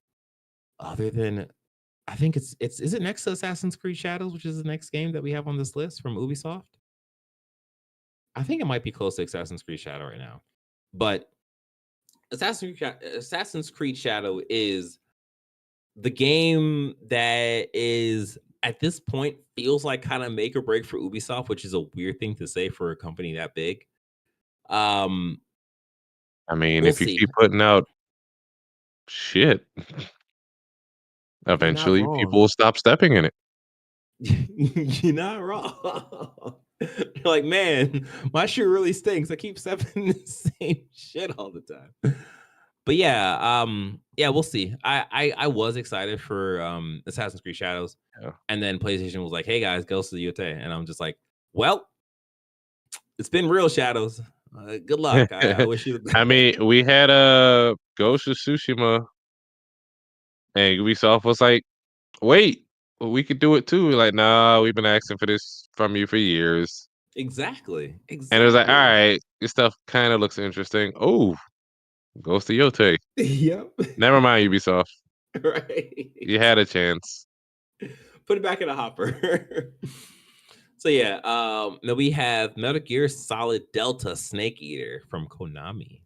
other than I think is it next to Assassin's Creed Shadows, which is the next game that we have on this list from Ubisoft? I think it might be close to Assassin's Creed Shadow right now, but Assassin's Creed Shadow is the game that is at this point feels like kind of make or break for Ubisoft, which is a weird thing to say for a company that big. I mean, if you keep putting out shit, eventually people will stop stepping in it. You're not wrong. You're like, man, my shoe really stinks. I keep stepping in the same shit all the time. But yeah, we'll see. I was excited for Assassin's Creed Shadows, and then PlayStation was like, "Hey guys, Ghost of the Yotei," and I'm just like, "Well, it's been real, Shadows. Good luck. I wish you." I mean, we had Ghost of Tsushima, and Ubisoft was like, "Wait, we could do it too." Like, nah, we've been asking for this from you for years. Exactly. And it was like, all right, this stuff kind of looks interesting. Oh, Ghost of Yotei. Yep. Never mind, Ubisoft. Right. You had a chance. Put it back in a hopper. So yeah, now we have Metal Gear Solid Delta Snake Eater from Konami.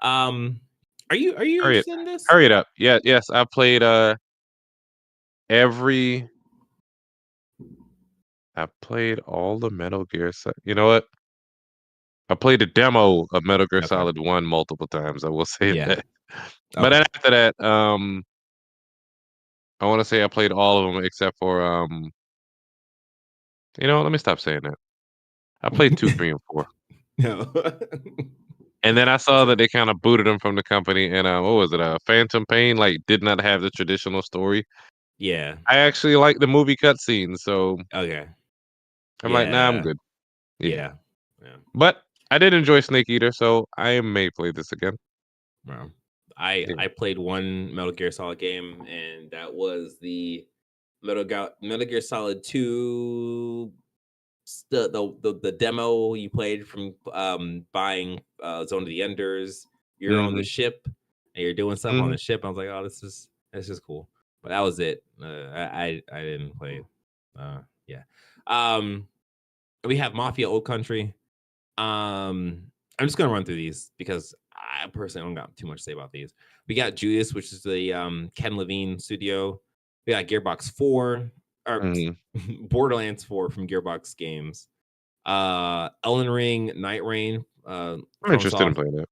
Are you interested in this? Hurry it up. Yeah, yes, I played I played all the Metal Gear. You know what? I played a demo of Metal Gear Solid 1 multiple times. I will say that. But then after that, I want to say I played all of them except for you know, let me stop saying that. I played 2, 3, and 4. No. And then I saw that they kind of booted them from the company, and what was it? Phantom Pain like did not have the traditional story. Yeah. I actually like the movie cutscenes, so okay. I'm like, nah, I'm good. Yeah. But I did enjoy Snake Eater, so I may play this again. Wow. I played one Metal Gear Solid game, and that was the Metal Gear Solid 2. The demo you played from buying Zone of the Enders. You're on the ship and you're doing stuff on the ship. I was like, oh, this is cool. But that was it. I didn't play. Yeah. We have Mafia Old Country. I'm just gonna run through these because I personally don't got too much to say about these. We got Judas, which is the Ken Levine studio. We got Gearbox 4 or Borderlands 4 from Gearbox Games. Elden Ring, Night Rain. I'm interested in playing that.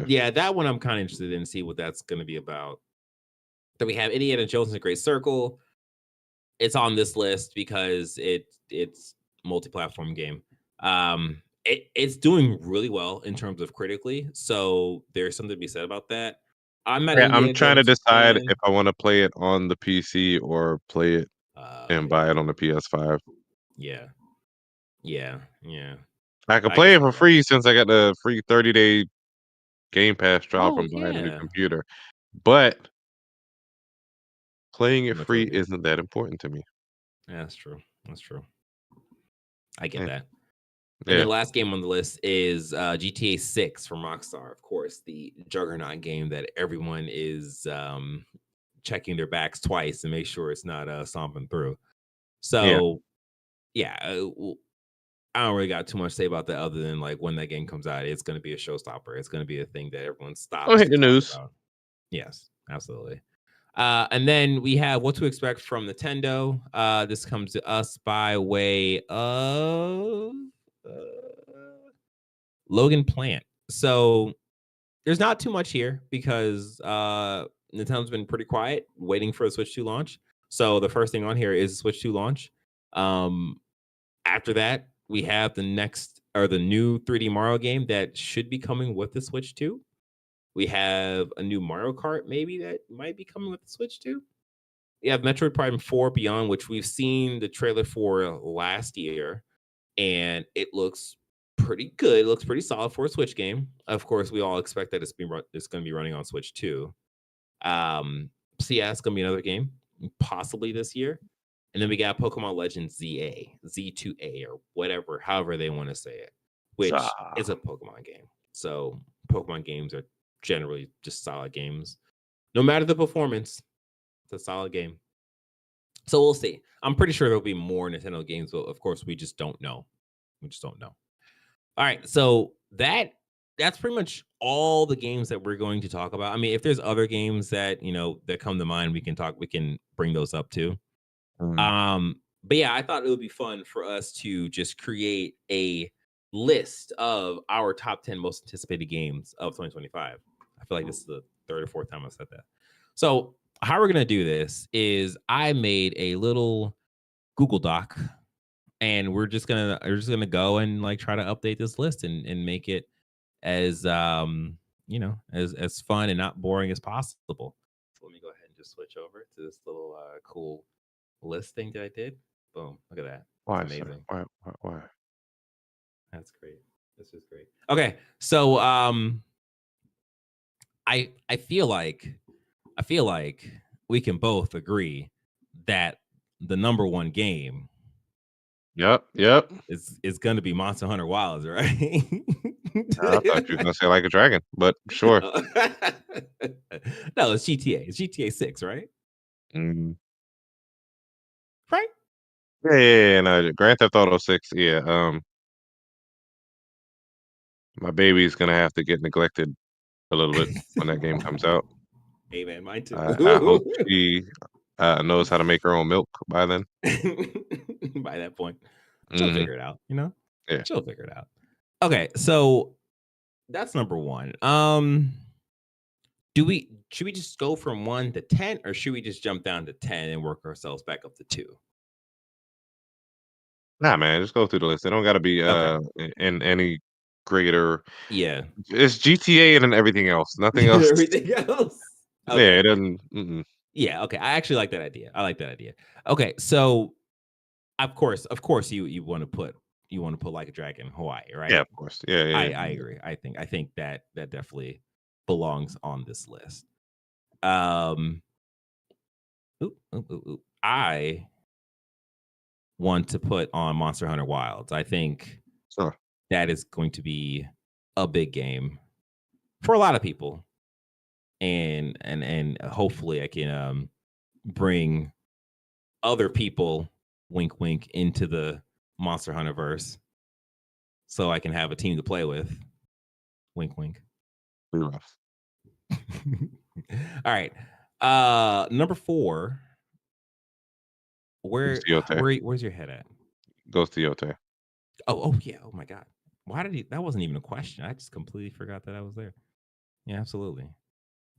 Yeah, that one I'm kind of interested in, see what that's going to be about. Then we have Indiana Jones and the Great Circle. It's on this list because it's multi-platform game. It's doing really well in terms of critically, so there's something to be said about that. I'm trying to decide if I want to play it on the PC or play it and buy it on the PS5. Yeah. I can I can play it see for that. free since I got the free 30-day Game Pass trial Oh from buying a new yeah, computer, but playing it no, free totally. isn't that important to me. Yeah, that's true. That's true. I get Yeah, that. And then yeah, last game on the list is GTA 6 from Rockstar, of course, the juggernaut game that everyone is checking their backs twice and make sure it's not stomping through. yeah. So yeah, I don't really got too much to say about that other than like when that game comes out, it's going to be a showstopper. It's going to be a thing that everyone Don't stops hit to the talk news. about. Yes, absolutely. And then we have what to expect from Nintendo. This comes to us by way of Logan Plant. So there's not too much here because Nintendo's been pretty quiet, waiting for the Switch 2 launch. So the first thing on here is Switch 2 launch. Um, After that, we have the next or the new 3D Mario game that should be coming with the Switch 2. We have a new Mario Kart maybe that might be coming with the Switch 2. We have Metroid Prime 4 Beyond, which we've seen the trailer for last year, and it looks pretty good. It looks pretty solid for a Switch game. Of course, we all expect that it's going to be running on Switch 2. So yeah, it's going to be another game, possibly this year. And then we got Pokemon Legends ZA, Z2A, or whatever, however they want to say it, which is a Pokemon game. So Pokemon games are generally just solid games. No matter the performance, it's a solid game. So we'll see. I'm pretty sure there'll be more Nintendo games, but of course we just don't know. We just don't know. All right, so that's pretty much all the games that we're going to talk about. I mean, if there's other games that that come to mind, we can bring those up too. Mm. But yeah, I thought it would be fun for us to just create a list of our top 10 most anticipated games of 2025. I feel like this is the third or fourth time I've said that. So how we're gonna do this is I made a little Google Doc and we're just gonna go and like try to update this list and make it as as fun and not boring as possible. So let me go ahead and just switch over to this little cool list thing that I did. Boom, look at that. It's Why, sir? amazing. Why? That's great. This is great. Okay, so I feel like we can both agree that the number one game Yep. is going to be Monster Hunter Wilds, right? I thought you were gonna say Like a Dragon, but sure. No, it's GTA. It's GTA 6, right? Mm. Right? Yeah, no, Grand Theft Auto 6, yeah, my baby's gonna have to get neglected a little bit when that game comes out. Hey man, mine too. I hope she, knows how to make her own milk by then. By that point, she'll Mhm. figure it out. Yeah. She'll figure it out. Okay, so that's number one. Do we should we just go from 1 to 10 or should we just jump down to 10 and work ourselves back up to 2? Nah, man, just go through the list. It don't gotta be, Okay. in any greater. Yeah. It's GTA and then everything else. Nothing else. Everything else. Yeah, Okay. it doesn't. Mm-mm. Yeah, okay. I actually like that idea. I like that idea. Okay, so of course you want to put like a dragon in Hawaii, Yeah, right? of course. Yeah, yeah, I yeah. agree. I think that definitely belongs on this list. Um I want to put on Monster Hunter Wilds. I think Sure. that is going to be a big game for a lot of people, and hopefully I can bring other people, wink wink, into the Monster Hunter verse, so I can have a team to play with, wink wink. Pretty rough. All right, number 4. Goes Where to Yotei. where's your head at? Goes to Yotei. Oh yeah, oh my god, why did he? That wasn't even a question. I just completely forgot that I was there. Yeah, absolutely,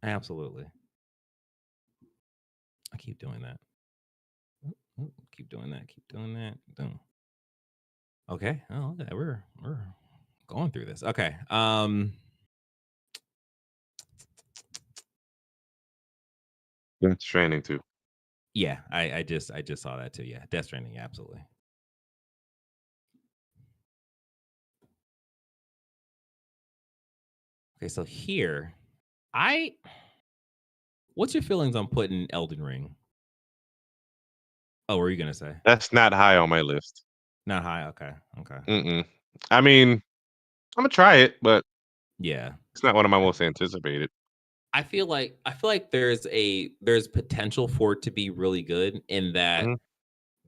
absolutely. I keep doing that. Keep doing that. Keep doing that. Boom. Okay. Oh, okay. We're going through this. Okay. Death Stranding too. Yeah. I just saw that too. Yeah. Death Stranding. Yeah, absolutely. Okay, so here, what's your feelings on putting Elden Ring? Oh, what were you gonna say? That's not high on my list. Not high. Okay. Okay. Mm-mm. I mean, I'm gonna try it, but Yeah. it's not one of my most anticipated. I feel like there's potential for it to be really good in that Mhm.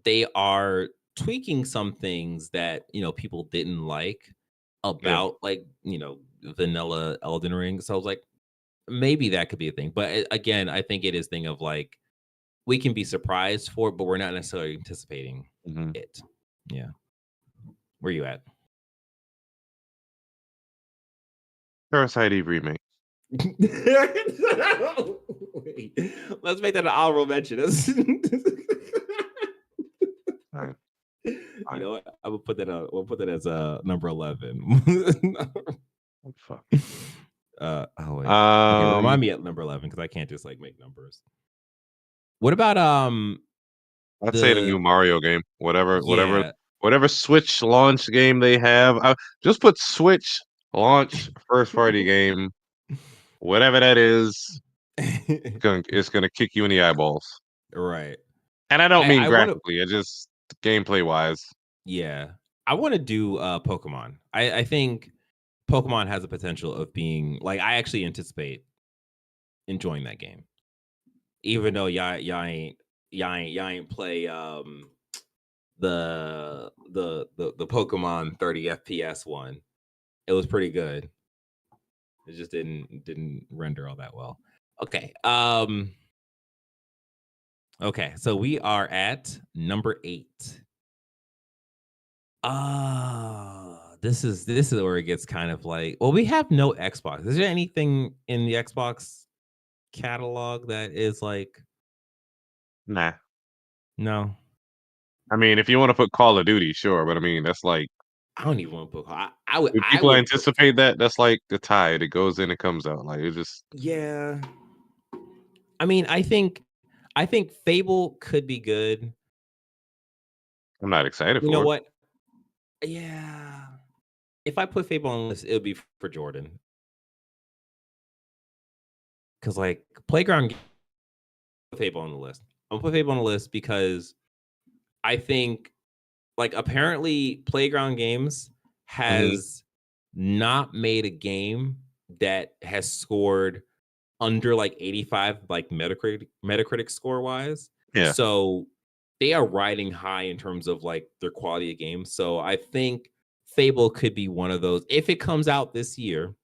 they are tweaking some things that people didn't like Yeah. about vanilla Elden Ring. So I was like, maybe that could be a thing. But again, I think it is thing of like we can be surprised for it, but we're not necessarily anticipating Mhm. it. Yeah. Where you at? Parasite Eve Remake. Wait, let's make that an honorable mention. Fine, You fine. know what? I will put that out. We'll put that as number 11. Oh, fuck. Oh wait. Okay, Um, remind me at number 11 because I can't just like make numbers. What about I'd say the the new Mario game. yeah. Whatever Switch launch game they have. Just put Switch launch first party game, whatever that is. It's gonna kick you in the eyeballs. Right. And I don't mean I want to graphically. I just gameplay wise. yeah. I want to do Pokemon. I think Pokemon has the potential of being like I actually anticipate enjoying that game. Even though y'all ain't play the Pokemon 30 FPS one. It was pretty good. It just didn't render all that well. Okay. Okay, so we are at number 8. This is where it gets kind of like, well, we have no Xbox. Is there anything in the Xbox catalog that is like Nah. no? I mean, if you want to put Call of Duty, sure, but I mean that's like I don't even want to put I would if I people would anticipate that, that's like the tide. It goes in, it comes out. Like it just yeah. I mean, I think Fable could be good. I'm not excited You know for it. what? Yeah. If I put Fable on the list, it would be for Jordan. Because like Playground Fable on the list. I'm gonna put Fable on the list because I think like apparently Playground Games Mhm. has not made a game that has scored under like 85 like Metacritic score wise. Yeah. So they are riding high in terms of like their quality of games. So I think Fable could be one of those if it comes out this year.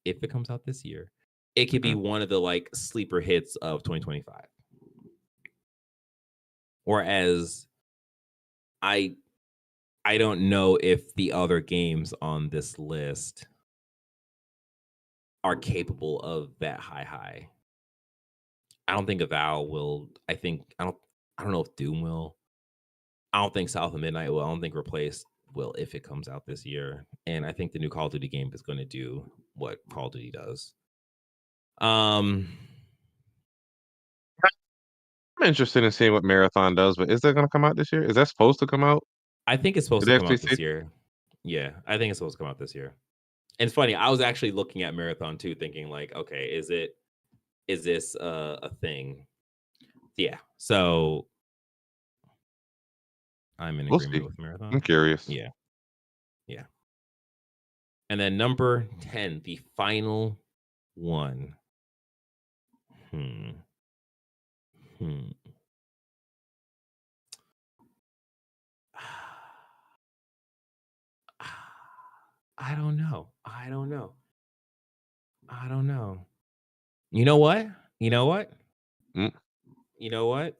If it comes out this year, it could be Mhm. one of the like sleeper hits of 2025. Whereas I I don't know if the other games on this list are capable of that high. I don't think Avowal will. I don't know if Doom will. I don't think South of Midnight will. I don't think Replace will if it comes out this year. And I think the new Call of Duty game is going to do what Call of Duty does. Um, I'm interested in seeing what Marathon does, but is that gonna come out this year? Is that supposed to come out? I think it's supposed Did to they come actually out say this year. Yeah, I think it's supposed to come out this year. And it's funny. I was actually looking at Marathon too, thinking like, okay, is this a thing? Yeah. So I'm in we'll agreement see. with I'm Marathon. curious. Yeah. Yeah. And then number 10, the final one. Hmm. Hmm. I don't know. I don't know. I don't know. You know what? You know what? Mm. You know what?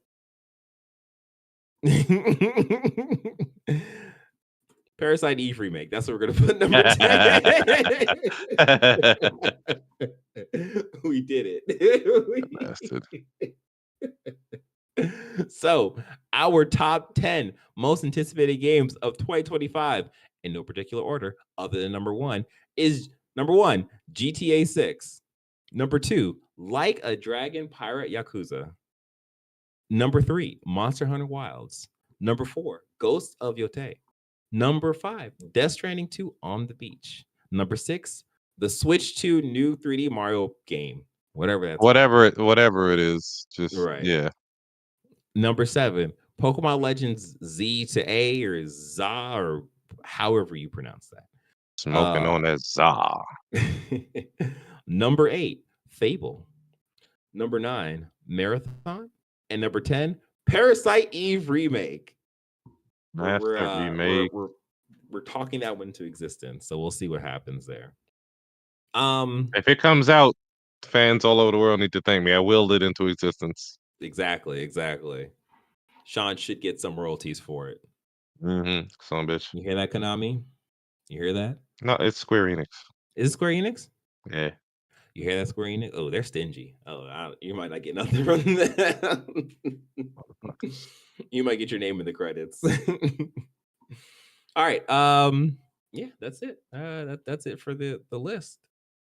Parasite Eve Remake. That's what we're gonna put number 10. We did Bastard. it. So, our top 10 most anticipated games of 2025 in no particular order, other than number 1, is number 1, GTA 6. Number 2, Like a Dragon Pirate Yakuza. Number 3, Monster Hunter Wilds. Number 4, Ghost of Yotei. Number 5, Death Stranding 2 on the Beach. Number 6, The Switch 2 new 3D Mario game, whatever that's whatever it is. Just right. yeah. Number 7, Pokemon Legends Z to A or ZA or however you pronounce that. Smoking on that za. Number 8, Fable. Number 9, Marathon. And number 10, Parasite Eve Remake. We're talking that one into existence, so we'll see what happens there. If it comes out, fans all over the world need to thank me. I willed it into existence. Exactly. Sean should get some royalties for it. Son of a bitch. You hear that, Konami? You hear that? No, it's Square Enix. Is it Square Enix? Yeah. You hear that, Square Enix? Oh, they're stingy. Oh, you might not get nothing from that. You might get your name in the credits. All right. Yeah, that's it. That's it for the list.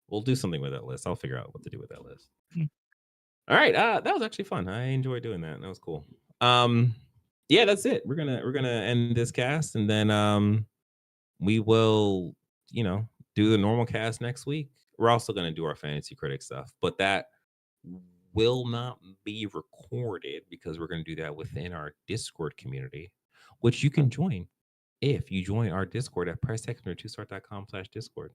We'll do something with that list. I'll figure out what to do with that list. All right. That was actually fun. I enjoyed doing that. That was cool. Yeah, that's it. We're gonna end this cast, and then we will, do the normal cast next week. We're also gonna do our fantasy critic stuff, but that will not be recorded because we're gonna do that within our Discord community, which you can join if you join our Discord at presstechner2start.com/Discord.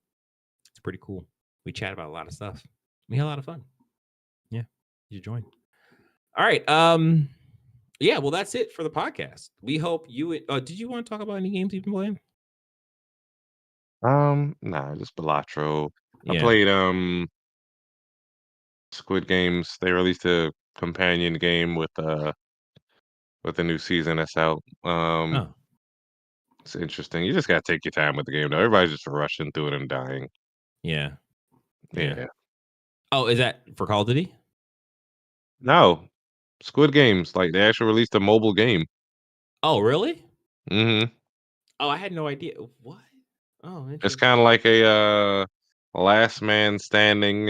It's pretty cool. We chat about a lot of stuff. We had a lot of fun. Yeah, you join. All right. Yeah, well, that's it for the podcast. We hope you. Did you want to talk about any games you've been playing? Nah, just Balatro. Yeah. I played Squid Games. They released a companion game with the new season that's out. It's interesting. You just gotta take your time with the game. Though everybody's just rushing through it and dying. Yeah. Yeah. Oh, is that for Call of Duty? No, Squid Games. Like they actually released a mobile game. Oh, really? Mm-hmm. Oh, I had no idea. What? Oh, It's interesting. kind of like a last man standing.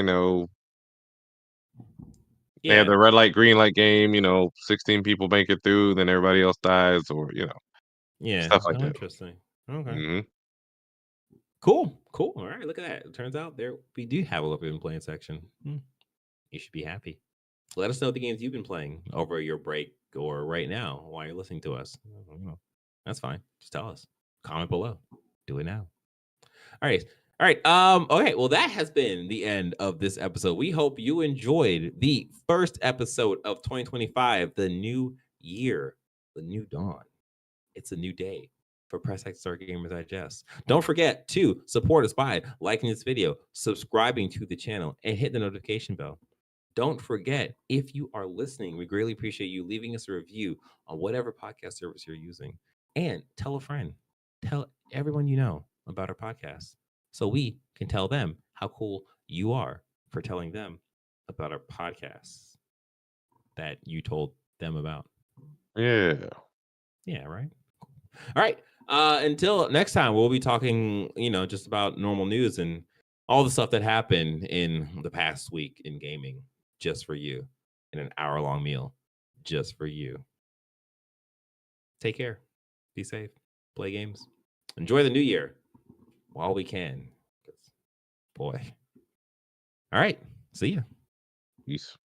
They have the red light, green light game. 16 people make it through, then everybody else dies, or stuff like that. Interesting. Okay. Mm-hmm. Cool. All right, look at that. It turns out we do have a little bit in playing section. You should be happy. Let us know the games you've been playing over your break or right now while you're listening to us. That's fine. Just tell us. Comment below. Do it now. All right. Okay. Well, that has been the end of this episode. We hope you enjoyed the first episode of 2025, the new year, the new dawn. It's a new day for Press X Star Gamers Digest. Don't forget to support us by liking this video, subscribing to the channel, and hit the notification bell. Don't forget, if you are listening, we greatly appreciate you leaving us a review on whatever podcast service you're using. And tell a friend, tell everyone you know about our podcast so we can tell them how cool you are for telling them about our podcasts that you told them about. Yeah. Yeah, right? All right. Until next time, we'll be talking, just about normal news and all the stuff that happened in the past week in gaming, just for you, in an hour-long meal, just for you. Take care. Be safe. Play games. Enjoy the new year while we can. Boy. All right. See ya. Peace.